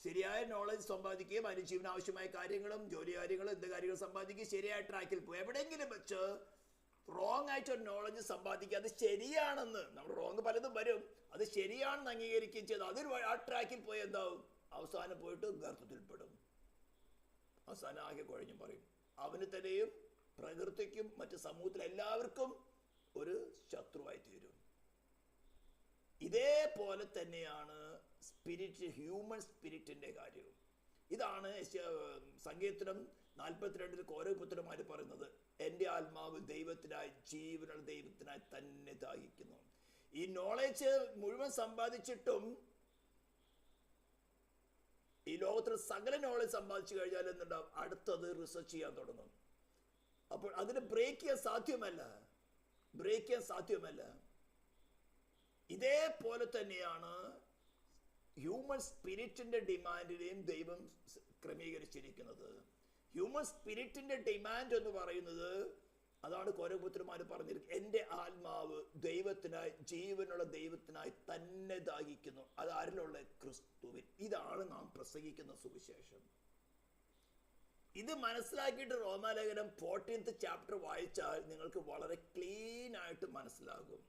ശരിയായ നോളജ് സമ്പാദിക്കുകയും അതിന് ജീവന ആവശ്യമായ കാര്യങ്ങളും ജോലി കാര്യങ്ങളും എന്ത് കാര്യങ്ങളും സമ്പാദിക്കുകയും ശരിയായ ട്രാക്കിൽ പോയി. എവിടെയെങ്കിലും വെച്ച് റോങ് ആയിട്ടൊരു നോളജ് സമ്പാദിക്കുക, അത് ശരിയാണെന്ന്, നമ്മൾ റോങ് പലതും വരും, അത് ശരിയാണെന്ന് അംഗീകരിക്കുകയും ചെയ്ത് അതിൽ ആ ട്രാക്കിൽ പോയി എന്താവും, അവസാനം പോയിട്ട് ഗർത്തത്തിൽപ്പെടും. അവസാനം ആകെ കുഴഞ്ഞു പറയും. അവന് തന്നെയും പ്രകൃതിക്കും മറ്റ് സമൂഹത്തിലെ എല്ലാവർക്കും ഒരു ശത്രുവായി തീരും. ഇതേപോലെ തന്നെയാണ് സ്പിരിറ്റ്, ഹ്യൂമൻ സ്പിരിറ്റിൻ്റെ കാര്യവും. ഇതാണ് സങ്കീർത്തനം 42 കോരപുത്രന്മാർ പറയുന്നത്, എൻ്റെ ആത്മാവ് ദൈവത്തിനായി, ജീവനുള്ള ദൈവത്തിനായി തന്നെ ദാഹിക്കുന്നു. ഈ നോളജ് മുഴുവൻ സമ്പാദിച്ചിട്ടും ഈ ലോകത്തിൽ സകല നോളജ് സമ്പാദിച്ചു കഴിഞ്ഞാൽ എന്തുണ്ടാവും, അടുത്തത് റിസർച്ച് ചെയ്യാൻ തുടങ്ങും. അപ്പോൾ അതിന് ബ്രേക്ക് ചെയ്യാൻ സാധ്യമല്ല. ഇതേപോലെ തന്നെയാണ് ഹ്യൂമൻ സ്പിരിറ്റിന്റെ ഡിമാൻഡിനെയും ദൈവം ക്രമീകരിച്ചിരിക്കുന്നത്. ഹ്യൂമൻ സ്പിരിറ്റിന്റെ ഡിമാൻഡ് എന്ന് പറയുന്നത് അതാണ് കോരപുത്രന്മാർ പറഞ്ഞിരിക്കുന്നത്, എൻ്റെ ആത്മാവ് ദൈവത്തിനായി, ജീവനുള്ള ദൈവത്തിനായി തന്നെ ദാഹിക്കുന്നു. അത് ആരിലുള്ള, ക്രിസ്തുവിൽ. ഇതാണ് നാം പ്രസംഗിക്കുന്ന സുവിശേഷം. ഇത് മനസ്സിലാക്കിയിട്ട് റോമാലേഖനം 14th ചാപ്റ്റർ വായിച്ചാൽ നിങ്ങൾക്ക് വളരെ ക്ലീൻ ആയിട്ട് മനസ്സിലാകും.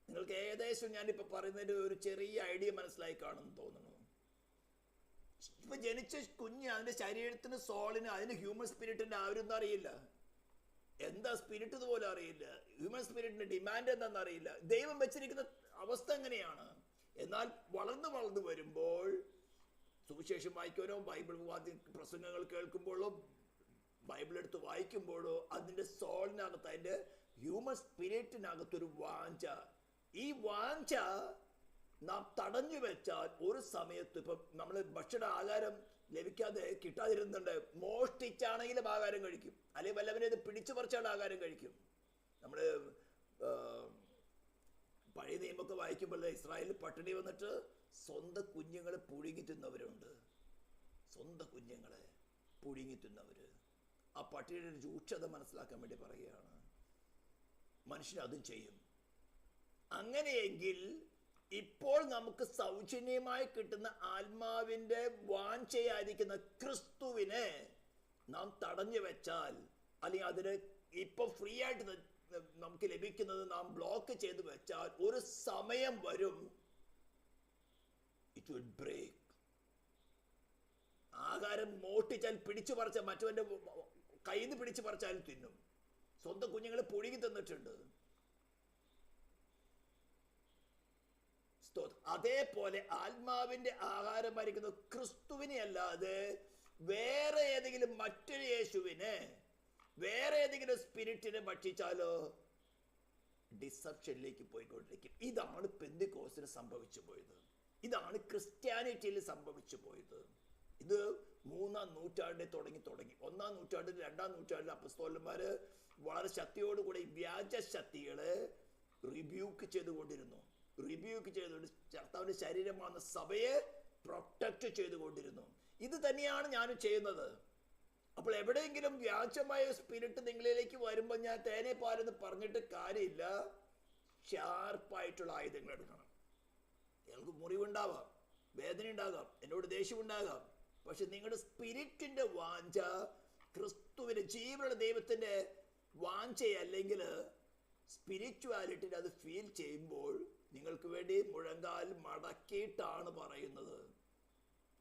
നിങ്ങൾക്ക് ഏകദേശം ഞാനിപ്പോൾ പറയുന്നതിൻ്റെ ഒരു ചെറിയ ഐഡിയ മനസ്സിലായി കാണുമെന്ന് തോന്നുന്നു. ഇപ്പൊ ജനിച്ച കുഞ്ഞ് അതിന്റെ ശരീരത്തിന്, സോളിന്, അതിന് ഹ്യൂമൻ സ്പിരിറ്റിന്റെ ആവരൊന്നും അറിയില്ല. എന്താ സ്പിരിറ്റ് ഇതുപോലെ അറിയില്ല. ഹ്യൂമൻ സ്പിരിറ്റിന്റെ ഡിമാൻഡ് എന്താണെന്ന് അറിയില്ല. ദൈവം വെച്ചിരിക്കുന്ന അവസ്ഥ എങ്ങനെയാണ്. എന്നാൽ വളർന്നു വരുമ്പോൾ സുവിശേഷം വായിക്കാനോ ബൈബിൾ പ്രസംഗങ്ങൾ കേൾക്കുമ്പോഴോ ബൈബിൾ എടുത്ത് വായിക്കുമ്പോഴോ അതിൻ്റെ സോളിനകത്ത്, അതിൻ്റെ ഹ്യൂമൻ സ്പിരിറ്റിനകത്തൊരു വാഞ്ച. ഈ വാഞ്ച നാം തടഞ്ഞു വെച്ചാൽ ഒരു സമയത്ത്, ഇപ്പം നമ്മൾ ആഹാരം ലഭിക്കാതെ കിട്ടാതിരുന്നുണ്ട്, മോഷ്ടിച്ചാണെങ്കിലും ആഹാരം കഴിക്കും, അല്ലെങ്കിൽ വല്ലവനെ ഇത് പിടിച്ചു പറിച്ചാൽ ആഹാരം കഴിക്കും. നമ്മൾ പഴയ നിയമമൊക്കെ വായിക്കുമ്പോൾ ഇസ്രായേലിൽ പട്ടിണി വന്നിട്ട് സ്വന്തം കുഞ്ഞുങ്ങളെ പുഴുങ്ങി തിന്നവരുണ്ട്. സ്വന്തം കുഞ്ഞുങ്ങളെ പുഴുങ്ങി തിന്നവർ. ആ പട്ടിണിയുടെ രൂക്ഷത മനസ്സിലാക്കാൻ വേണ്ടി പറയുകയാണ്. മനുഷ്യൻ അതും ചെയ്യും. അങ്ങനെയെങ്കിൽ ഇപ്പോൾ നമുക്ക് സൗജന്യമായി കിട്ടുന്ന ആത്മാവിൻ്റെ വാഞ്ചയായിരിക്കുന്ന ക്രിസ്തുവിനെ നാം തടഞ്ഞു വെച്ചാൽ, അല്ലെങ്കിൽ അതിന് ഇപ്പം ഫ്രീ ആയിട്ട് നമുക്ക് ലഭിക്കുന്നത് നാം ബ്ലോക്ക് ചെയ്ത് വെച്ചാൽ, ഒരു സമയം വരും ഇറ്റ് വിൽ ബ്രേക്ക്. ആഹാരം മോഷ്ടിച്ചാൽ, പിടിച്ചു പറിച്ചാൽ, മറ്റവന്റെ കയ്യിൽ നിന്ന് പിടിച്ചു പറിച്ചാലും തിന്നും. സ്വന്തം കുഞ്ഞുങ്ങളെ പുഴുകി തന്നിട്ടുണ്ട്. അതേപോലെ ആത്മാവിന്റെ ആഹാരമായിരിക്കുന്ന ക്രിസ്തുവിനെ അല്ലാതെ വേറെ ഏതെങ്കിലും മറ്റൊരു യേശുവിനെ, വേറെ ഏതെങ്കിലും സ്പിരിറ്റിനെ ഭക്ഷിച്ചാലോ ഡിസപ്ഷനിലേക്ക് പോയിക്കൊണ്ടിരിക്കും. ഇതാണ് പെന്തിക്കോസ്തിന് സംഭവിച്ചു പോയത്. ഇതാണ് ക്രിസ്ത്യാനിറ്റിയിൽ സംഭവിച്ചു പോയത്. ഇത് 3-ാം നൂറ്റാണ്ടിൽ തുടങ്ങി. 1-ാം നൂറ്റാണ്ടിൽ, 2-ാം നൂറ്റാണ്ടിൽ അപ്പസ്തോലന്മാര് വളരെ ശക്തിയോടുകൂടി വ്യാജ ശക്തികളെ റിബ്യൂക്ക് ചെയ്തുകൊണ്ട് കർത്താവിന്റെ ശരീരമാണ് സഭയെ പ്രൊട്ടക്ട് ചെയ്തുകൊണ്ടിരുന്നു. ഇത് തന്നെയാണ് ഞാനും ചെയ്യുന്നത്. അപ്പോൾ എവിടെയെങ്കിലും വ്യാജമായ സ്പിരിറ്റ് നിങ്ങളിലേക്ക് വരുമ്പോൾ ഞാൻ തേനെ പാലെന്ന് പറഞ്ഞിട്ട് കാര്യമില്ല. ഷാർപ്പായിട്ടുള്ള ആയുധങ്ങൾ എടുക്കണം. നിങ്ങൾക്ക് മുറിവുണ്ടാവാം, വേദന ഉണ്ടാകാം, എന്നോട് ദേഷ്യം ഉണ്ടാകാം. പക്ഷെ നിങ്ങളുടെ സ്പിരിറ്റിന്റെ വാഞ്ച ക്രിസ്തുവിന് ജീവനുള്ള ദൈവത്തിന്റെ വാഞ്ചയല്ലെങ്കിൽ സ്പിരിച്വാലിറ്റി അത് ഫീൽ ചെയ്യുമ്പോൾ നിങ്ങൾക്ക് വേണ്ടി മുഴങ്കാൽ മടക്കിയിട്ടാണ് പറയുന്നത്.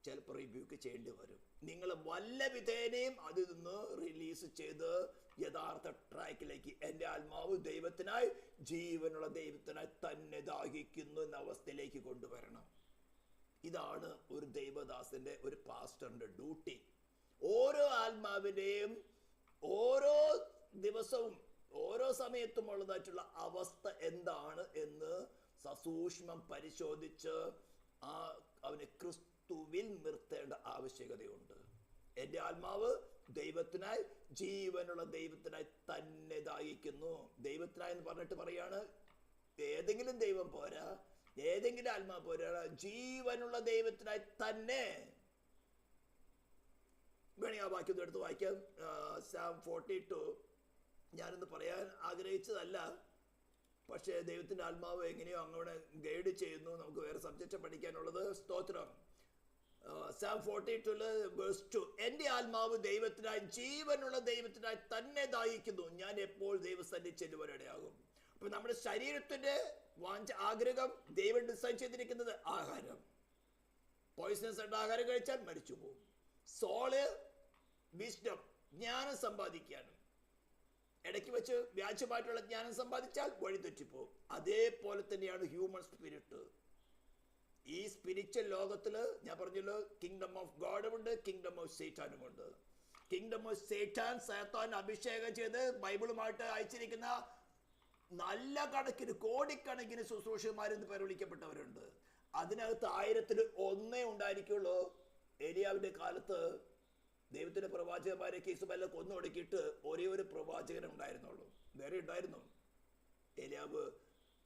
ചിലപ്പോൾ റിബ്യൂക്ക് ചെയ്യേണ്ടി വരും. നിങ്ങൾ വല്ല വിധേനയും അതിൽ നിന്ന് റിലീസ് ചെയ്ത് യഥാർത്ഥ ട്രാക്കിലേക്ക് എൻ്റെ ആത്മാവ് ദൈവത്തിനായി ജീവനുള്ള ദൈവത്തിനായി തന്നെ ദാഹിക്കുന്നു എന്ന അവസ്ഥയിലേക്ക് കൊണ്ടുവരണം. ഇതാണ് ഒരു ദൈവദാസന്റെ, ഒരു പാസ്റ്ററിന്റെ ഡ്യൂട്ടി. ഓരോ ആത്മാവിൻ്റെയും ഓരോ ദിവസവും ഓരോ സമയത്തും ഉള്ളതായിട്ടുള്ള അവസ്ഥ എന്താണ് എന്ന് സസൂക്ഷ്മം പരിശോധിച്ച് അവനെ ക്രിസ്തുവിൽ നിർത്തേണ്ട ആവശ്യകതയുണ്ട്. എൻ്റെ ആത്മാവ് ദൈവത്തിനായി ജീവനുള്ള ദൈവത്തിനായി തന്നെ ദാഹിക്കുന്നു. ദൈവത്തിനായി എന്ന് പറഞ്ഞിട്ട് പറയാണ്, ഏതെങ്കിലും ദൈവം പോരാ, ഏതെങ്കിലും ആത്മാവ് പോരാ, ജീവനുള്ള ദൈവത്തിനായി തന്നെ. വേണമെങ്കിൽ ആ വാക്യം എടുത്ത് വായിക്കാം. Psalm 42 ഞാനിന്ന് പറയാൻ ആഗ്രഹിച്ചതല്ല, പക്ഷേ ദൈവത്തിൻ്റെ ആത്മാവ് എങ്ങനെയോ അങ്ങോട്ട് ഗൈഡ് ചെയ്യുന്നു. നമുക്ക് വേറെ സബ്ജക്റ്റ് പഠിക്കാനുള്ളത്. സ്തോത്രം. Psalm 42:2 എൻ്റെ ആത്മാവ് ദൈവത്തിനായി ജീവനുള്ള ദൈവത്തിനായി തന്നെ ദാഹിക്കുന്നു, ഞാൻ എപ്പോൾ ദൈവസന്നിധി ചെല്ലുവാനിടയാകും. അപ്പൊ നമ്മുടെ ശരീരത്തിന്റെ വാഞ്ച, ആഗ്രഹം ദൈവം ഡിസൈൻ ചെയ്തിരിക്കുന്നത് ആഹാരം. പോയിസണസ് ആയിട്ട് ആഹാരം കഴിച്ചാൽ മരിച്ചു പോകും. സോള് വിസ്ഡം, ജ്ഞാനം സമ്പാദിക്കാനും ഇടയ്ക്ക് വെച്ച് വ്യാജമായിട്ടുള്ള ജ്ഞാനം സമ്പാദിച്ചാൽ വഴിതെറ്റിപ്പോകും. അതേപോലെ തന്നെയാണ് ഹ്യൂമൻ സ്പിരിറ്റ്. ഈ സ്പിരിച്വൽ ലോകത്തില് ഞാൻ പറഞ്ഞല്ലോ, കിങ്ഡം ഓഫ് ഗോഡും ഉണ്ട്, കിങ്ഡം ഓഫ് സേറ്റാനും ഉണ്ട്. കിങ്ഡം ഓഫ് സേറ്റാൻ, സാത്താൻ അഭിഷേകം ചെയ്ത് ബൈബിളുമായിട്ട് അയച്ചിരിക്കുന്ന നല്ല കണക്കിന് കോടിക്കണക്കിന് ശുശ്രൂഷകന്മാരെന്ന് പേര് വിളിക്കപ്പെട്ടവരുണ്ട്. അതിനകത്ത് 1000-1 ഉണ്ടായിരിക്കുള്ളൂ. ഏലിയാവിന്റെ കാലത്ത് ദൈവത്തിന്റെ പ്രവാചകന്മാരെ കേസുമെല്ലാം കൊന്നൊടുക്കിയിട്ട് ഒരേ ഒരു പ്രവാചകൻ ഉണ്ടായിരുന്നുള്ളൂ. വേറെ ഉണ്ടായിരുന്നു. ഏലിയാവ്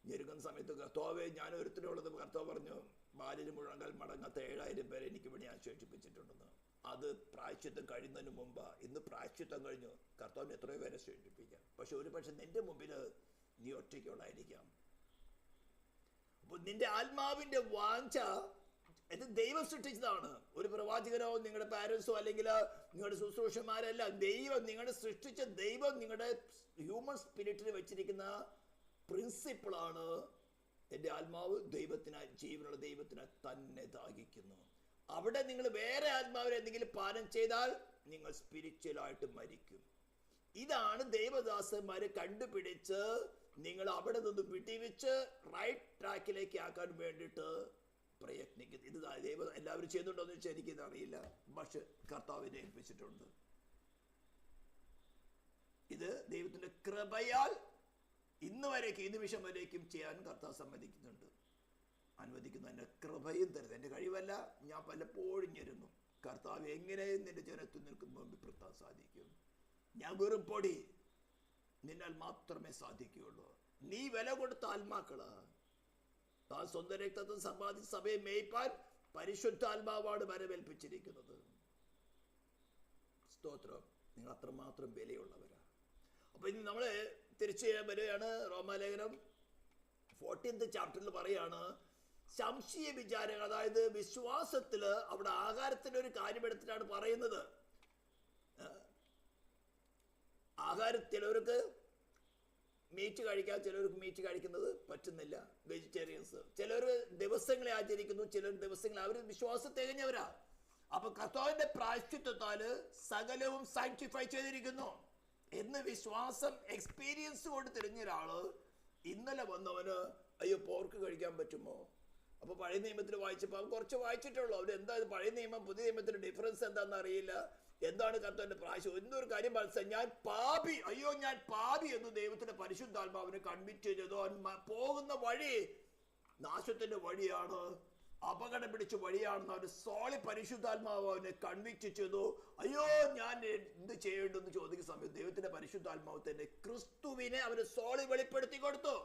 ഞെരുങ്ങുന്ന സമയത്ത് കർത്താവേ ഞാൻ ഒരുത്തിനുള്ളത് കർത്താവ് പറഞ്ഞു, ബാലിന് മുഴങ്ങാൽ മടങ്ങാത്ത 7000 പേരെ എനിക്ക് വേണ്ടി ശേഷിപ്പിച്ചിട്ടുണ്ടെന്ന്. അത് പ്രായശ്ചിത്തം കഴിയുന്നതിന് മുമ്പ്. ഇന്ന് പ്രായശ്ചിത്തം കഴിഞ്ഞു, കർത്താവിന് എത്രയോ പേരെ ശേഷിപ്പിക്കാം. പക്ഷെ ഒരു പക്ഷെ നിന്റെ മുമ്പിൽ നീ ഒറ്റയ്ക്കുള്ളായിരിക്കാം. അപ്പൊ നിന്റെ ആത്മാവിന്റെ വാഞ്ച ഇത് ദൈവം സൃഷ്ടിച്ചതാണ്. ഒരു പ്രവാചകനോ നിങ്ങളുടെ പാരൻസോ അല്ലെങ്കിൽ നിങ്ങളുടെ ശുശ്രൂഷന്മാരല്ല, ദൈവം, നിങ്ങളുടെ സൃഷ്ടിച്ച ദൈവം നിങ്ങളുടെ ഹ്യൂമൻ സ്പിരിറ്റിന് വെച്ചിരിക്കുന്ന പ്രിൻസിപ്പിളാണ്. എൻ്റെ ആത്മാവ് ദൈവത്തിനായി ജീവനുള്ള ദൈവത്തിനായി തന്നെ ദാഹിക്കുന്നു. അവിടെ നിങ്ങൾ വേറെ ആത്മാവിനെ എന്തെങ്കിലും പാനം ചെയ്താൽ നിങ്ങൾ സ്പിരിച്വലായിട്ട് മരിക്കും. ഇതാണ് ദൈവദാസന്മാരെ കണ്ടുപിടിച്ച് നിങ്ങൾ അവിടെ നിന്ന് വിട്ടിവെച്ച് റൈറ്റ് ട്രാക്കിലേക്ക് ആക്കാൻ വേണ്ടിയിട്ട് പ്രയത്നിക്കുന്നത്. ഇത് ദൈവം എല്ലാവരും ചെയ്യുന്നുണ്ടോ എന്ന് വെച്ചാൽ എനിക്കിത് അറിയില്ല, പക്ഷെ കർത്താവിനെ ഏൽപ്പിച്ചിട്ടുണ്ട്. ഇത് ദൈവത്തിന്റെ കൃപയാൽ ഇന്ന് വരേക്കും, ഈ നിമിഷം വരേക്കും ചെയ്യാൻ കർത്താവ് സമ്മതിക്കുന്നുണ്ട്, അനുവദിക്കുന്നു. എൻ്റെ കൃപയും തരുന്നത് എൻ്റെ കഴിവല്ല. ഞാൻ പലപ്പോഴും ഞെരുന്നു, കർത്താവ് എങ്ങനെ നിന്റെ ജനത്തിൽ നിൽക്കുന്ന മുമ്പിൽ പെടുത്താൻ സാധിക്കും? ഞാൻ വെറും പൊടി, നിന്നാൽ മാത്രമേ സാധിക്കുകയുള്ളൂ. നീ വില കൊടുത്ത ആത്മാക്കള്, താൻ സ്വന്തം രക്തത്തിൽ സമ്പാദിച്ച സഭയെ മേയ്പാൻ പരിശുദ്ധാത്മാവാണ് വരവേൽപ്പിച്ചിരിക്കുന്നത്. സ്തോത്രം. നിങ്ങൾ അത്രമാത്രം വിലയുള്ളവരാ. അപ്പൊ ഇനി നമ്മള് തിരിച്ചു വരികയാണ്. റോമാലേഖനം 14th ചാപ്റ്ററിൽ പറയാണ്, സംശയ വിചാരങ്ങൾ, അതായത് വിശ്വാസത്തില് അവിടെ ആഹാരത്തിന്റെ ഒരു കാര്യം എടുത്തിട്ടാണ് പറയുന്നത്. ആഹാരം ചിലവർക്ക് മീറ്റ് കഴിക്കാം, ചിലവർക്ക് മീറ്റ് കഴിക്കുന്നത് പറ്റുന്നില്ല, വെജിറ്റേറിയൻസ്. ചിലർ ദിവസങ്ങളെ ആചരിക്കുന്നു, ചിലർ ദിവസങ്ങളെ, അവർ വിശ്വാസം തികഞ്ഞവരാ. അപ്പൊ കർത്താവിന്റെ പ്രായശ്ചിത്തത്താല് സകലവും സാങ്ക്ടിഫൈ ചെയ്തിരിക്കുന്നു എന്ന് വിശ്വാസം എക്സ്പീരിയൻസ് കൊണ്ട് തിരിഞ്ഞ ഒരാള് ഇന്നലെ വന്നവന് അയ്യോ പോർക്ക് കഴിക്കാൻ പറ്റുമോ? അപ്പൊ പഴയ നിയമത്തിൽ വായിച്ചപ്പോൾ അവൻ കുറച്ച് വായിച്ചിട്ടുള്ളൂ. അവര് എന്താ പഴയ നിയമം പുതിയ നിയമത്തിന്റെ ഡിഫറൻസ് എന്താണെന്ന് അറിയില്ല. എന്താണ് കർത്താവിന്റെ പ്രാവശ്യം? എന്നൊരു കാര്യം മനസ്സിലായി, ഞാൻ പാപി, അയ്യോ ഞാൻ പാപി എന്ന് ദൈവത്തിന്റെ പരിശുദ്ധാത്മാവിനെ കൺവിറ്റ് ചെയ്തു. പോകുന്ന വഴി നാശത്തിന്റെ വഴിയാണ്, അപകടം പിടിച്ച വഴിയാണെന്ന് അവന് സോളി പരിശുദ്ധാത്മാവ് അവനെ കൺവിക്റ്റ് ചെയ്തു. അയ്യോ ഞാൻ എന്ത് ചെയ്യേണ്ടെന്ന് ചോദിക്കുന്ന സമയത്ത് ദൈവത്തിന്റെ പരിശുദ്ധാത്മാവ് തന്നെ ക്രിസ്തുവിനെ അവന് സോളി വെളിപ്പെടുത്തി കൊടുത്തു.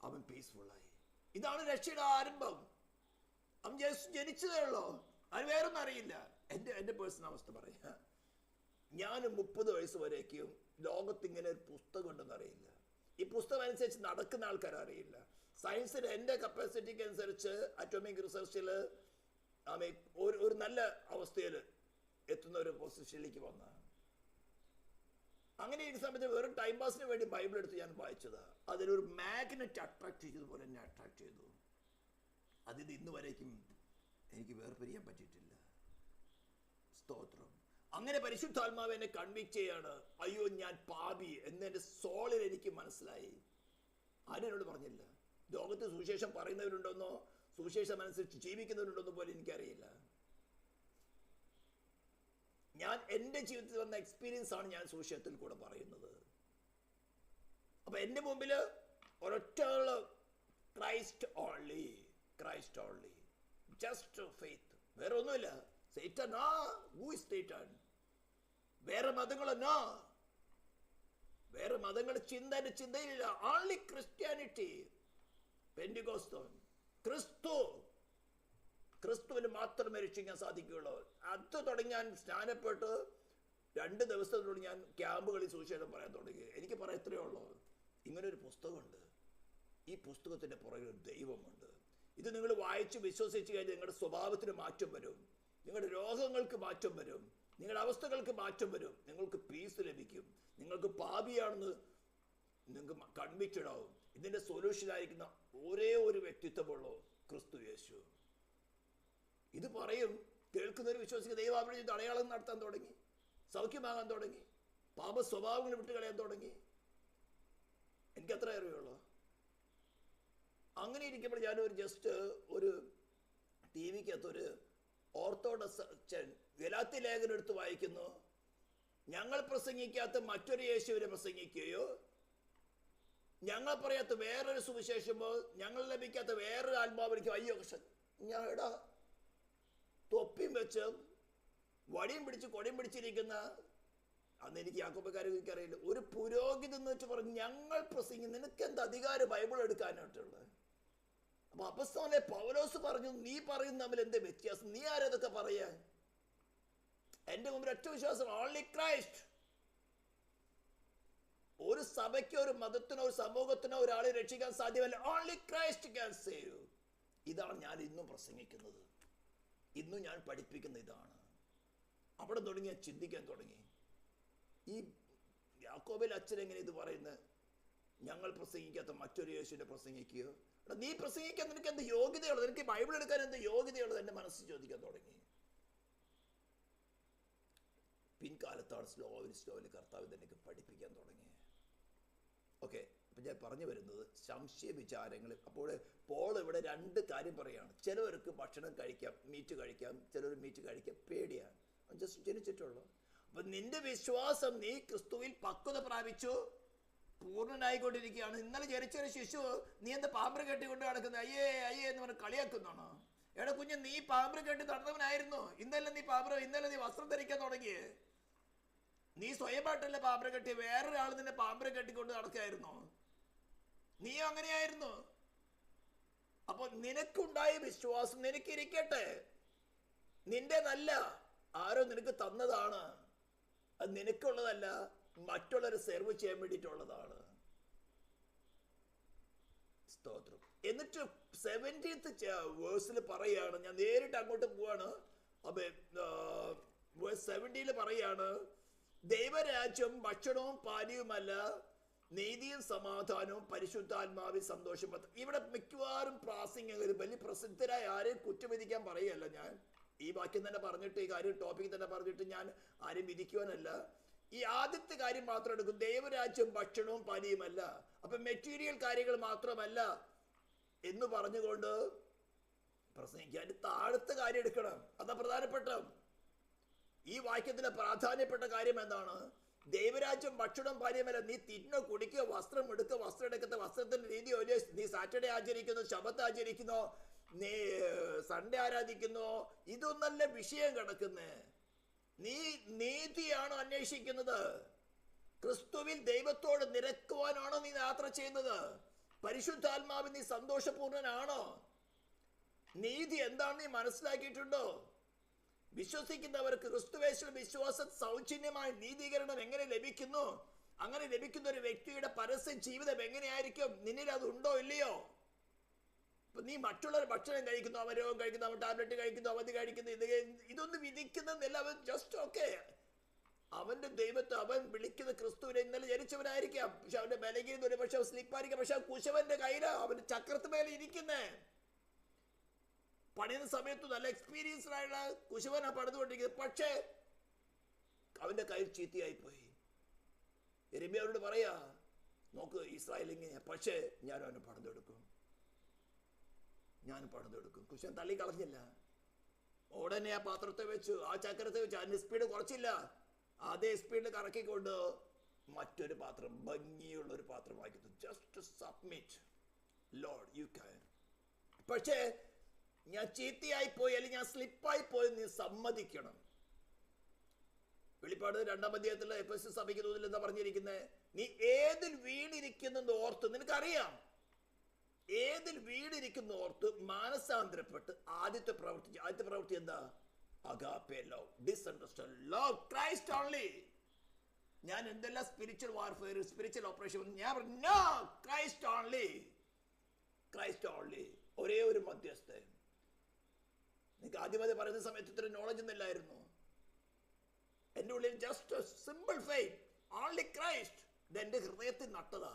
അവൻ പീസ്ഫുള്ളായി. ഇതാണ് രക്ഷയുടെ ആരംഭം. അവൻ ജനിച്ചതേ ഉള്ളൂ, അവന് വേറൊന്നും അറിയില്ല. എൻ്റെ പേഴ്സണൽ അവസ്ഥ പറയാം. ഞാൻ 30 വയസ്സ് വരേക്കും ലോകത്തിങ്ങനെ ഒരു പുസ്തകം ഉണ്ടെന്ന് അറിയില്ല. ഈ പുസ്തകം അനുസരിച്ച് നടക്കുന്ന ആൾക്കാർ അറിയില്ല. സയൻസിൽ എൻ്റെ കപ്പാസിറ്റിക്ക് അനുസരിച്ച് അറ്റോമിക് റിസർച്ചിൽ ഒരു നല്ല അവസ്ഥയിൽ എത്തുന്ന ഒരു പൊസിഷനിലേക്ക് വന്ന. അങ്ങനെ ഈ സമയത്ത് വെറും ടൈം പാസിന് വേണ്ടി ബൈബിൾ എടുത്ത് ഞാൻ വായിച്ചത്. അതിലൊരു മാഗ്നറ്റ് അട്രാക്ട് ചെയ്തതുപോലെ എന്നെ അട്രാക്ട് ചെയ്തു. അതിന് ഇന്ന് വരേക്കും എനിക്ക് വേർപിരിയാൻ പറ്റിയിട്ടില്ല. സ്തോത്രം. അങ്ങനെ പരിശുദ്ധാത്മാവ് എന്നെ കൺവിക്ട് ചെയ്യാണ്. അയ്യോ ഞാൻ പാപി എന്ന് എൻ്റെ സോളിൽ എനിക്ക് മനസ്സിലായി. ആരും എന്നോട് പറഞ്ഞില്ല. ലോകത്ത് സുവിശേഷം പറയുന്നവരുണ്ടോന്നോ സുവിശേഷം അനുസരിച്ച് ജീവിക്കുന്നവരുണ്ടോന്നോ പോലും എനിക്കറിയില്ല. ഞാൻ എൻ്റെ ജീവിതത്തിൽ വന്ന എക്സ്പീരിയൻസ് ആണ് ഞാൻ സുവിശേഷത്തിൽ കൂടെ പറയുന്നത്. അപ്പൊ എൻ്റെ മുമ്പിൽ ഒരൊറ്റ Christ only, Christ only, just faith. വേറെ ഒന്നുമില്ല. Satan who is Satan? വേറെ മതങ്ങളോ? വേറെ മതങ്ങളുടെ എൻ്റെ ചിന്തയിലില്ല. ഓൺലി ക്രിസ്ത്യാനിറ്റി, പെന്തിക്കോസ്ത്, ക്രിസ്തുവിന് മാത്രമേ രക്ഷിക്കാൻ സാധിക്കുകയുള്ളൂ. അത് തുടങ്ങി ഞാൻ സ്നാനപ്പെട്ട് 2 ദിവസത്തോട് ഞാൻ ക്യാമ്പുകളിൽ സുവിശേഷം പറയാൻ തുടങ്ങി. എനിക്ക് പറയാൻ ഇത്രയേ ഉള്ളൂ, ഇങ്ങനൊരു പുസ്തകമുണ്ട്. ഈ പുസ്തകത്തിൻ്റെ പുറകിൽ ഒരു ദൈവമുണ്ട്. ഇത് നിങ്ങൾ വായിച്ച് വിശ്വസിച്ച് കഴിഞ്ഞാൽ നിങ്ങളുടെ സ്വഭാവത്തിന് മാറ്റം വരും, നിങ്ങളുടെ രോഗങ്ങൾക്ക് മാറ്റം വരും, നിങ്ങളുടെ അവസ്ഥകൾക്ക് മാറ്റം വരും, നിങ്ങൾക്ക് പീസ് ലഭിക്കും. നിങ്ങൾക്ക് പാപിയാണെന്ന് നിങ്ങൾക്ക് കൺവിക്റ്റഡ് ആവും. ഇതിൻ്റെ സൊല്യൂഷനായിരിക്കുന്ന ഒരേ ഒരു വ്യക്തിത്വമുള്ളൂ, ക്രിസ്തു യേശു. ഇത് പറയും, കേൾക്കുന്നവർ വിശ്വസിക്കുന്ന ദൈവാപണി ചെയ്ത് അടയാളം നടത്താൻ തുടങ്ങി, സൗഖ്യമാകാൻ തുടങ്ങി, പാപ സ്വഭാവങ്ങൾ വിട്ടുകളയാൻ തുടങ്ങി. എനിക്കത്ര അറിയുള്ളൂ. അങ്ങനെ ഇരിക്കുമ്പോൾ ഞാനൊരു ജസ്റ്റ് ഒരു ടി വിക്കകത്തൊരു ഓർത്തഡോക്സ് അച്ഛൻ ഗലാത്യ ലേഖനം എടുത്ത് വായിക്കുന്നു. ഞങ്ങൾ പ്രസംഗിക്കാത്ത മറ്റൊരു യേശുവിനെ പ്രസംഗിക്കുകയോ, ഞങ്ങൾ പറയാത്ത വേറൊരു സുവിശേഷമോ, ഞങ്ങൾ ലഭിക്കാത്ത വേറൊരു ആത്മാവിലേക്ക് അയ്യോ ഞാൻ എടാ തൊപ്പിയും വെച്ച് വടിയും പിടിച്ച് കൊടിയും പിടിച്ചിരിക്കുന്ന, അന്ന് എനിക്ക് യാക്കോബക്കാരെ എനിക്കറിയില്ല, ഒരു പുരോഹിതൻ എന്ന് വെച്ച് പറഞ്ഞു ഞങ്ങൾ പ്രസംഗിക്കും. നിനക്ക് എന്ത് അധികാരം ബൈബിൾ എടുക്കാനായിട്ടുള്ളത്? അപ്പൊ അപ്പസ്തലനായ പൗലോസ് പറഞ്ഞു, നീ പറയുന്ന തമ്മിൽ എന്ത് വ്യത്യാസം? നീ ആരതൊക്കെ പറയാൻ? എന്റെ മുമ്പിൽ ഒറ്റ വിശ്വാസം, ഓൺലി ക്രൈസ്റ്റ്. ഒരു സഭയ്ക്കോ ഒരു മതത്തിനോ ഒരു സമൂഹത്തിനോ ഒരാളെ രക്ഷിക്കാൻ സാധ്യമല്ല. Only Christ can save. ഇതാണ് ഞാൻ ഇന്നും പ്രസംഗിക്കുന്നത്, ഇന്നും ഞാൻ പഠിപ്പിക്കുന്ന ഇതാണ്. അവിടെ തുടങ്ങി ഞാൻ ചിന്തിക്കാൻ തുടങ്ങി, ഈ യാക്കോബിൽ അച്ഛൻ എങ്ങനെ ഇത് പറയുന്നത്? ഞങ്ങൾ പ്രസംഗിക്കാത്ത മറ്റൊരു യേശുവിനെ പ്രസംഗിക്കുകയോ? നീ പ്രസംഗിക്കാൻ നിനക്ക് എന്ത് യോഗ്യതയുള്ളത്? നിനക്ക് ബൈബിൾ എടുക്കാൻ എന്ത് യോഗ്യതയുള്ളത്? എൻ്റെ മനസ്സിൽ ചോദിക്കാൻ തുടങ്ങി. പിൻകാലത്താണ് സ്ലോവിൽ കർത്താവ് ഇതെനിക്ക് പഠിപ്പിക്കാൻ തുടങ്ങി. ഓക്കെ, അപ്പം ഞാൻ പറഞ്ഞു വരുന്നത് സംശയ വിചാരങ്ങളിൽ. അപ്പോൾ പോൾ ഇവിടെ 2 കാര്യം പറയുകയാണ്. ചിലവർക്ക് ഭക്ഷണം കഴിക്കാം, മീറ്റ് കഴിക്കാം, ചിലർ മീറ്റ് കഴിക്കാം പേടിയാണ്, ജസ്റ്റ് ജനിച്ചിട്ടുള്ളൂ. അപ്പം നിന്റെ വിശ്വാസം, നീ ക്രിസ്തുവിൽ പക്വത പ്രാപിച്ചു പൂർണ്ണനായിക്കൊണ്ടിരിക്കുകയാണ്. ഇന്നലെ ജനിച്ചൊരു ശിശു നീ എന്താ പാമ്പ് കെട്ടിക്കൊണ്ട് നടക്കുന്നത്? അയ്യേ അയ്യേ എന്ന് പറഞ്ഞ് കളിയാക്കുന്നതാണോ? എടാ കുഞ്ഞ്, നീ പാമ്പ് കെട്ടി നടന്നവനായിരുന്നു. ഇന്നലെ നീ വസ്ത്രം ധരിക്കാൻ തുടങ്ങിയേ. നീ സ്വയമായിട്ടല്ല പാമ്പ് കെട്ടി, വേറൊരാൾ നിന്നെ പാമ്പ് കെട്ടിക്കൊണ്ട് നടക്കായിരുന്നു. നീയും അങ്ങനെയായിരുന്നു. അപ്പൊ നിനക്കുണ്ടായ വിശ്വാസം നിനക്കിരിക്കട്ടെ, നിന്റേതല്ല, ആരോ നിനക്ക് തന്നതാണ്. അത് നിനക്കുള്ളതല്ല, മറ്റുള്ളവരെ സെർവ് ചെയ്യാൻ വേണ്ടിയിട്ടുള്ളതാണ്. സ്തോത്രം. എന്നിട്ട് 70th വേഴ്സിൽ പറയാണ്, ഞാൻ നേരിട്ട് അങ്ങോട്ട് പോവാണ്. അപ്പൊ 70 പറയാണ്, ദൈവരാജ്യം ഭക്ഷണവും പാനീയവുമല്ല, നീതിയും സമാധാനവും പരിശുദ്ധാത്മാവിൽ സന്തോഷം. ഇവിടെ മിക്കവാറും വലിയ പ്രസിദ്ധരായ ആരെയും കുറ്റവിധിക്കാൻ പറയുകയല്ല ഞാൻ. ഈ വാക്യം തന്നെ പറഞ്ഞിട്ട്, ഈ കാര്യം ടോപ്പിക് തന്നെ പറഞ്ഞിട്ട് ഞാൻ ആരെയും വിധിക്കുവാനല്ല. ഈ ആദ്യത്തെ കാര്യം മാത്രം എടുക്കും. ദൈവരാജ്യം ഭക്ഷണവും പാനീയുമല്ല, അപ്പൊ മെറ്റീരിയൽ കാര്യങ്ങൾ മാത്രമല്ല എന്ന് പറഞ്ഞുകൊണ്ട് പ്രസംഗിക്കാൻ. താഴത്തെ കാര്യം എടുക്കണം, അതാ പ്രധാനപ്പെട്ട. ഈ വാക്യത്തിലെ പ്രാധാന്യപ്പെട്ട കാര്യം എന്താണ്? ദൈവരാജ്യം ഭക്ഷണം പാനീയമല്ല. നീ തിന്നോ, കുടിക്കോ, വസ്ത്രം എടുക്കുക, വസ്ത്രം എടുക്കത്തെ വസ്ത്രത്തിന്റെ രീതി, നീ സാറ്റർഡേ ആചരിക്കുന്നു, ശബത്ത് ആചരിക്കുന്നു, നീ സൺഡേ ആരാധിക്കുന്നു, ഇതൊന്നല്ല വിഷയം കിടക്കുന്നേ. നീ നീതിയാണോ അന്വേഷിക്കുന്നത്? ക്രിസ്തുവിൽ ദൈവത്തോട് നിരക്കുവാനാണോ നീ യാത്ര ചെയ്യുന്നത്? പരിശുദ്ധാത്മാവിൽ നീ സന്തോഷപൂർണനാണോ? നീതി എന്താണെന്ന് നീ മനസ്സിലാക്കിയിട്ടുണ്ടോ? വിശ്വസിക്കുന്നവർക്ക് ക്രിസ്തുവേശുവിൽ വിശ്വാസം സൗജന്യമായ നീതീകരണം എങ്ങനെ ലഭിക്കുന്നു? അങ്ങനെ ലഭിക്കുന്ന ഒരു വ്യക്തിയുടെ പരസ്യ ജീവിതം എങ്ങനെയായിരിക്കും? നിന്നിൽ അത് ഉണ്ടോ ഇല്ലയോ? ഇപ്പൊ നീ മറ്റുള്ളവർ ഭക്ഷണം കഴിക്കുന്നു, അവൻ രോഗം കഴിക്കുന്നു, അവൻ ടാബ്ലറ്റ് കഴിക്കുന്നു, അവധി കഴിക്കുന്നു, ഇതൊന്നും വിധിക്കുന്നില്ല. അവൻ ജസ്റ്റ് ഓക്കെ, അവന്റെ ദൈവത്തെ അവൻ വിളിക്കുന്ന ക്രിസ്തുവിനെ ഇന്നലെ ജനിച്ചവനായിരിക്കാം, പക്ഷെ അവന്റെ ബലഹീനത ഒരു പക്ഷെ സ്ലിപ്പായിരിക്കാം, പക്ഷെ കുശവന്റെ കയ്യിലാ, അവന്റെ ചക്രത്ത് മേലെ ഇരിക്കുന്നേ. പണിയുന്ന സമയത്ത് നല്ല എക്സ്പീരിയൻസ്ഡ് ആയുള്ള കുശവനാ പണിതുകൊണ്ടിരിക്കുന്നത്, പക്ഷേ അവന്റെ കയ്യിൽ ചീത്തയായി പോയി. യെരമ്യാവോട് പറയാ, നോക്ക് ഇസ്രായേൽ ഇങ്ങനെ, പക്ഷേ ഞാൻ അവനെ പണിതെടുക്കും, ഞാൻ പണിതെടുക്കും. കുശവൻ തള്ളി കളഞ്ഞില്ല. ഉടനെ ആ പാത്രത്തെ വെച്ചു, ആ ചക്രത്തെ വെച്ച്, അതിന്റെ സ്പീഡ് കുറച്ചില്ല, അതേ സ്പീഡിൽ കറക്കിക്കൊണ്ട് മറ്റൊരു പാത്രം, ഭംഗിയുള്ള ഒരു പാത്രമാക്കി. Just submit, Lord you can. പക്ഷേ ഞാൻ ചീത്തയായി പോയി, അല്ലെങ്കിൽ ഞാൻ സ്ലിപ്പായി പോയി, നീ സമ്മതിക്കണം. വെളിപ്പാട് 2-ാം അധ്യായത്തിലെ എഫെസ്യ സഭയ്ക്ക് തോതിൽ എന്താ പറഞ്ഞിരിക്കുന്നത്? നീ ഏതിൽ വീണിരിക്കുന്നെന്ന് ഓർത്ത്, നിനക്കറിയാം ഏതിൽ വീണിരിക്കുന്ന ഓർത്ത് മാനസാന്തരപ്പെട്ട് ആദ്യത്തെ പ്രവൃത്തി എന്താ? Agape love, this understand love Christ only. ഞാൻ എന്തെല്ലാം സ്പിരിച്വൽ വാർഫെയർ, സ്പിരിച്വൽ ഓപ്പറേഷൻ, ഞാൻ പറഞ്ഞു ക്രൈസ്റ്റ് ഓൺലി, ക്രൈസ്റ്റ് ഓൺലി. ഒരേ ഒരു മധ്യസ്ഥൻ. നിങ്ങൾക്ക് ആദ്യമത് പറയുന്ന സമയത്ത് ഇത്ര നോളജ് ഒന്നുമില്ലായിരുന്നു. എൻ്റെ ഉള്ളിൽ just simple faith, only Christ. ഇത് എൻ്റെ ഹൃദയത്തിൽ നട്ടതാ.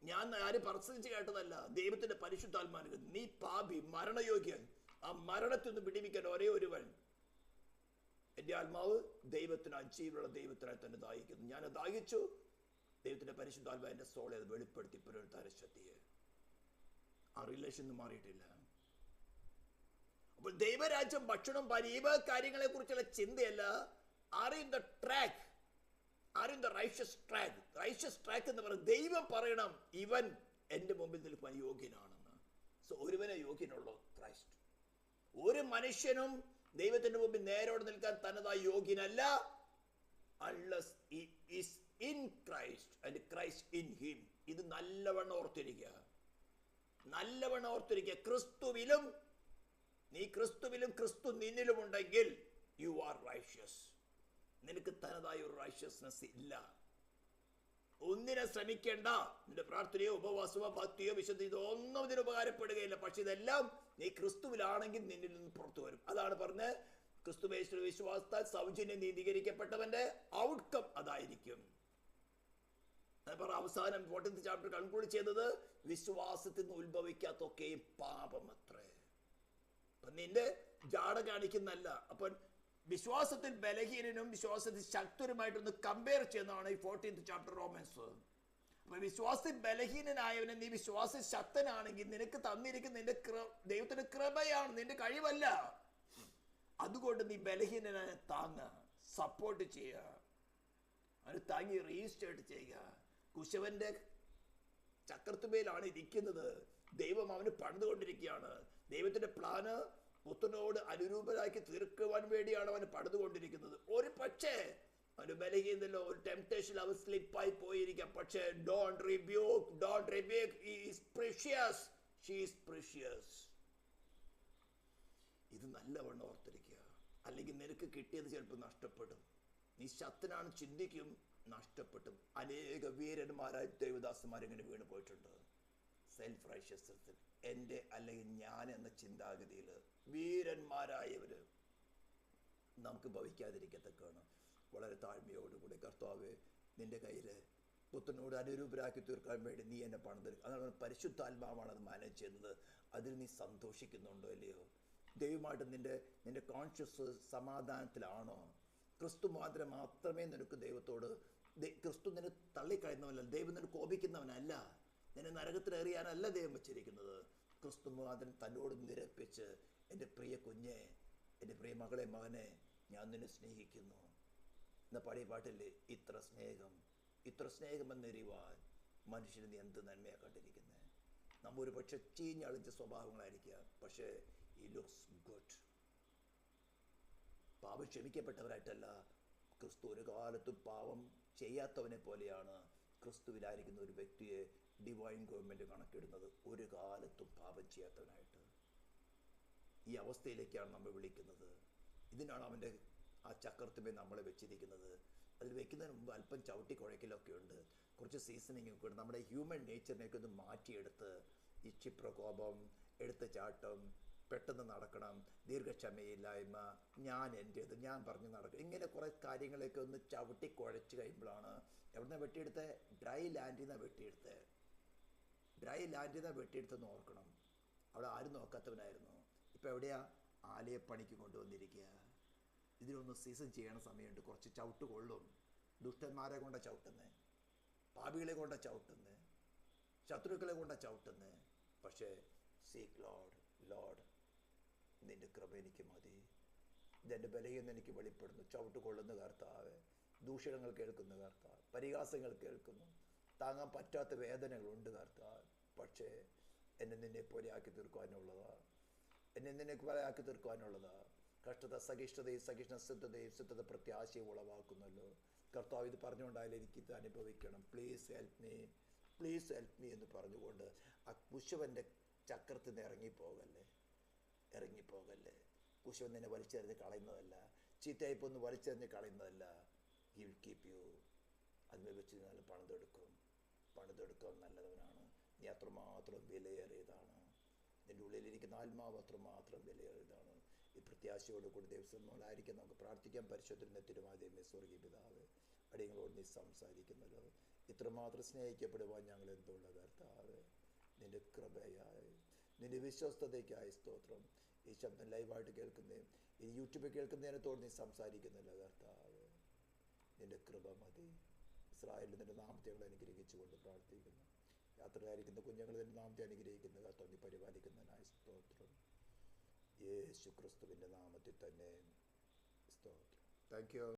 ഞാൻ ആരും പ്രസംഗിച്ച് കേട്ടതല്ല. ദൈവത്തിന്റെ പരിശുദ്ധാത്മാവിന്, നീ പാപി, മരണയോഗ്യൻ, ആ മരണത്തിൽ നിന്ന് വിടിവിക്കാൻ ഒരേ ഒരുവൻ. എൻ്റെ ആത്മാവ് ദൈവത്തിനായി, ജീവനുള്ള ദൈവത്തിനായി തന്നെ ദാഹിക്കുന്നു. ഞാൻ ദാഹിച്ചു. ദൈവത്തിന്റെ പരിശുദ്ധാത്മാവ് എൻ്റെ സോളെ അത് വെളിപ്പെടുത്തി പുനരുദ്ധാര ശക്തിയെ. ആ റിലേഷൻ മാറിയിട്ടില്ല. അപ്പോൾ ദൈവരാജ്യം ഭക്ഷണം പരീപ കാര്യങ്ങളെ കുറിച്ചുള്ള ചിന്തയല്ല. Are in the track, are in the righteous track. Righteous track എന്ന് പറയുന്നത് ദൈവം പറയണം ഇവൻ എൻ്റെ മുമ്പിൽ നിൽക്കാൻ യോഗ്യനാണെന്ന്. സോ ഒരുവനെ യോഗ്യനുള്ളൂ ക്രൈസ്റ്റ്. ഒരു മനുഷ്യനും ദൈവത്തിന്റെ മുമ്പിൽ നേരോടെ നിൽക്കാൻ തന്നതായി യോഗ്യനല്ല, unless he is in Christ and Christ in him. ഇത് നല്ലവണ്ണം ഓർത്തിരിക്കുക, നല്ലവണ്ണം ഓർത്തിരിക്കുക. ക്രിസ്തുവിലും, നീ ക്രിസ്തുവിലും ക്രിസ്തു നിന്നിലും ഉണ്ടെങ്കിൽ യു ആർ റൈഷ്യസ്. നിനക്ക് തനതായ ഒരു റൈഷ്യസ്നെസ് ഇല്ല. ഒന്നിനെ ശ്രമിക്കേണ്ട. നിന്റെ പ്രാർത്ഥനയോ ഉപവാസമോ ഭക്തിയോ വിശുദ്ധി ഇതൊന്നും ഇതിന് ഉപകാരപ്പെടുകയില്ല. പക്ഷെ ഇതെല്ലാം നീ ക്രിസ്തുവിലാണെങ്കിൽ നിന്നിൽ നിന്ന് പുറത്തു വരും. അതാണ് പറഞ്ഞത്, ക്രിസ്തുവേശുവിൽ വിശ്വാസത്താൽ സൗജന്യം നീതീകരിക്കപ്പെട്ടവന്റെ ഔട്ട്കം അതായിരിക്കും. അവസാനം 14th ചാപ്റ്റർ കൺക്ലൂഡ് ചെയ്തത് വിശ്വാസത്തിൽ നിന്ന് ഉത്ഭവിക്കാത്തൊക്കെയും പാപമത്രേ. അപ്പൊ നിന്റെ ജാട കാണിക്കുന്നല്ല. അപ്പൊ വിശ്വാസത്തിൽ ബലഹീനനും വിശ്വാസത്തിൽ ശക്തരുമായിട്ടൊന്ന് കമ്പയർ ചെയ്യുന്നതാണ് ഈ 14th ചാപ്റ്റർ റോമൻസ്. അപ്പൊ വിശ്വാസത്തിൽ ബലഹീനനായവനെ നീ വിശ്വാസത്തിൽ ശക്തനാണെങ്കിൽ നിനക്ക് തന്നിരിക്കുന്ന നിന്റെ ദൈവത്തിന്റെ കൃപയാണ്, നിന്റെ കഴിവല്ല. അതുകൊണ്ട് നീ ബലഹീനനെ താങ്ങ, സപ്പോർട്ട് ചെയ്യുക, അവന് താങ്ങി റീസ്റ്റേർട്ട് ചെയ്യുക. കുശവന്റെ ചക്രത്തുമേലാണ് ഇരിക്കുന്നത്. ദൈവം അവന് പണിതുകൊണ്ടിരിക്കുകയാണ്. ദൈവത്തിന്റെ പ്ലാന് പുത്രനോട് അനുരൂപരാക്കി തീർക്കുവാൻ വേണ്ടിയാണ് അവന് പണിതുകൊണ്ടിരിക്കുന്നത്. ഒരു പക്ഷേ അവന് ബലഹീനതല്ലോ, ഒരു ടെംപ്ടേഷൻ അവൻ സ്ലിപ്പായി പോയിരിക്കാം. പക്ഷേ don't rebuke, he is precious, she is precious. ഇത് നല്ലവണ്ണം ഓർത്തിരിക്കുക. അല്ലെങ്കിൽ നിനക്ക് കിട്ടിയത് ചിലപ്പോൾ നഷ്ടപ്പെടും. നീ ശക്തനാണ് ചിന്തിക്കും, നഷ്ടപ്പെട്ടും. അനേക വീരന്മാരായ ദേവദാസന്മാരിങ്ങനെ വീണ് പോയിട്ടുണ്ട്. സെൽഫ് റൈഷ്യസ്നസ്സിൽ, എൻ്റെ അല്ലെങ്കിൽ ഞാൻ എന്ന ചിന്താഗതിയിൽ വീരന്മാരായവര് നമുക്ക് ഭവിക്കാതിരിക്കത്തക്കാണ്. വളരെ താഴ്മയോടുകൂടി കർത്താവേ, നിന്റെ കയ്യിൽ പുത്രനോട് അനുരൂപരാക്കി തീർക്കാൻ വേണ്ടി നീ എന്നെ പണിതെടുക്കുക. അതാണ് പരിശുദ്ധാത്മാവാണ് അത് മാനേജ് ചെയ്യുന്നത്. അതിൽ നീ സന്തോഷിക്കുന്നുണ്ടോ ഇല്ലയോ? ദൈവമായിട്ട് നിന്റെ കോൺഷ്യസ് സമാധാനത്തിലാണോ? ക്രിസ്തു മാത്രമേ നിനക്ക് ദൈവത്തോട്, ക്രിസ്തു നിന്നെ തള്ളിക്കളയുന്നവനല്ല, ദൈവം നിന്നെ കോപിക്കുന്നവനല്ല, നിന്നെ നരകത്തിലെറിയാനല്ല ദൈവം വെച്ചിരിക്കുന്നത്. ക്രിസ്തു മാത്രം തന്നോട് നിരപ്പിച്ച്, എൻ്റെ പ്രിയ കുഞ്ഞെ, എൻ്റെ പ്രിയ മകളെ, മകനെ, ഞാൻ നിന്നെ സ്നേഹിക്കുന്നു എന്ന പഴയ പാട്ടില്ലേ, ഇത്ര സ്നേഹമെന്നറിയുവാൻ മനുഷ്യന് നീ എന്ത് നന്മയാണ് കണ്ടിരിക്കുന്നത്. നമ്മ ഒരു പക്ഷെ ചീഞ്ഞളിച്ച സ്വഭാവങ്ങളായിരിക്കാം, പക്ഷേ he looks good. പാപം ക്ഷമിക്കപ്പെട്ടവരായിട്ടല്ല, ക്രിസ്തു ഒരു കാലത്തും പാപം ചെയ്യാത്തവനെ പോലെയാണ് ക്രിസ്തുവിലായിരിക്കുന്ന ഒരു വ്യക്തിയെ ഡിവൈൻ ഗവൺമെന്റ് കണക്കിടുന്നത്. ഒരു കാലത്തും പാപം ചെയ്യാത്തവനായിട്ട്. ഈ അവസ്ഥയിലേക്കാണ് നമ്മൾ വിളിക്കുന്നത്. ഇതിനാണ് അവൻ്റെ ആ ചക്രത്തുമേ നമ്മളെ വെച്ചിരിക്കുന്നത്. അതിൽ വെക്കുന്നതിന് മുമ്പ് അല്പം ചവിട്ടി കുഴയ്ക്കലൊക്കെ ഉണ്ട്, കുറച്ച് സീസണിങ് ഒക്കെ ഉണ്ട്. നമ്മുടെ ഹ്യൂമൻ നേച്ചറിനെയൊക്കെ ഒന്ന് മാറ്റിയെടുത്ത് ഈ ക്ഷിപ്രകോപം, എടുത്ത് ചാട്ടം, പെട്ടെന്ന് നടക്കണം, ദീർഘക്ഷമയില്ലായ്മ, ഞാൻ എൻ്റേത്, ഞാൻ പറഞ്ഞ് നടക്കണം, ഇങ്ങനെ കുറേ കാര്യങ്ങളൊക്കെ ഒന്ന് ചവിട്ടി കുഴച്ച് കഴിയുമ്പോഴാണ് എവിടുന്ന വെട്ടിയെടുത്ത് ഡ്രൈ ലാൻഡിൽ നിന്നാണ് വെട്ടിയെടുത്ത്. ഡ്രൈ ലാൻഡിൽ നിന്നാണ് വെട്ടിയെടുത്തെന്ന് ഓർക്കണം. അവിടെ ആരും നോക്കാത്തവനായിരുന്നു. ഇപ്പം എവിടെയാ? ആലയപ്പണിക്ക് കൊണ്ടുവന്നിരിക്കുക. ഇതിനൊന്ന് സീസൺ ചെയ്യണ സമയമുണ്ട്. കുറച്ച് ചവിട്ട് കൊള്ളും. ദുഷ്ടന്മാരെ കൊണ്ട ചവിട്ടുന്നത്, പാപികളെ കൊണ്ട ചവിട്ടുന്നത്, ശത്രുക്കളെ കൊണ്ട ചവിട്ടുന്നത്. പക്ഷേ സീക്ക് ലോഡ്, ലോഡ് നിൻ്റെ കൃപ എനിക്ക് മതി, ഇതെൻ്റെ ബലഹീനത എനിക്ക് വെളിപ്പെടുന്നു. ചവിട്ട് കൊള്ളുന്ന കർത്താവ്, ദൂഷണങ്ങൾ കേൾക്കുന്ന കർത്താവ്, പരിഹാസങ്ങൾ കേൾക്കുന്നു, താങ്ങാൻ പറ്റാത്ത വേദനകളുണ്ട് കർത്താവ്. പക്ഷേ എന്നെ നിന്നെ പോലെ ആക്കി തീർക്കുവാനുള്ളതാ, എന്നെ നിന്നെ പോലെ ആക്കി തീർക്കുവാനുള്ളതാ. കഷ്ടത സഹിഷ്ണുതയും സഹിഷ്ണുതയും സിദ്ധത പ്രത്യാശയും ഉളവാക്കുന്നല്ലോ കർത്താവ്. ഇത് പറഞ്ഞുകൊണ്ടായാലും എനിക്കിത് അനുഭവിക്കണം. Please help me, please help me എന്ന് പറഞ്ഞുകൊണ്ട് ആ കുശവൻ്റെ ചക്രത്തിൽ നിന്ന് ഇറങ്ങിപ്പോകല്ലേ, ഇറങ്ങിപ്പോകല്ലേ. കുശവൻ നിന്നെ വലിച്ചെറിഞ്ഞ് കളയുന്നതല്ല, ചീത്തയായിപ്പൊന്ന് വലിച്ചെറിഞ്ഞ് കളയുന്നതല്ല. He will keep you. അതിനെ വെച്ച് നല്ല പണിതെടുക്കാൻ നല്ലവനാണ്. നീ അത്രമാത്രം വിലയേറിയതാണ്. നിൻ്റെ ഉള്ളിലിരിക്കുന്ന ആത്മാവ് അത്രമാത്രം വിലയേറിയതാണ്. ഈ പ്രത്യാശയോടുകൂടി ദൈവസമ്മോളായിരിക്കും നമുക്ക് പ്രാർത്ഥിക്കാൻ. പരിശുദ്ധ തിരുമാതയമേ സ്വർഗീയ പിതാവേ, അടിയങ്ങളോട് നീ സംസാരിക്കുന്നല്ലോ. ഇത്രമാത്രം സ്നേഹിക്കപ്പെടുവാൻ ഞങ്ങൾ എന്തുള്ള കർത്താവ്. നിൻ്റെ കൃപയായി, നിൻ്റെ വിശ്വസ്തതയ്ക്കായി സ്തോത്രം. ഈ ശബ്ദം ലൈവായിട്ട് കേൾക്കുന്നതും ഈ യൂട്യൂബിൽ കേൾക്കുന്നതിനത്തോട് നീ സംസാരിക്കുന്നില്ല കർത്താവ്. നിൻ്റെ കൃപ മതി. ഇസ്രായേലിൽ നിൻ്റെ നാമത്തെ ഞങ്ങൾ അനുഗ്രഹിച്ചുകൊണ്ട് പ്രാർത്ഥിക്കുന്നു. യാത്രയിലായിരിക്കുന്ന കുഞ്ഞുങ്ങൾ നിൻ്റെ നാമത്തെ അനുഗ്രഹിക്കുന്ന കർത്താവ് നീ പരിപാലിക്കുന്നതിനായി സ്തോത്രം. യേശു ക്രിസ്തുവിൻ്റെ നാമത്തിൽ തന്നെ സ്തോത്രം. Thank you.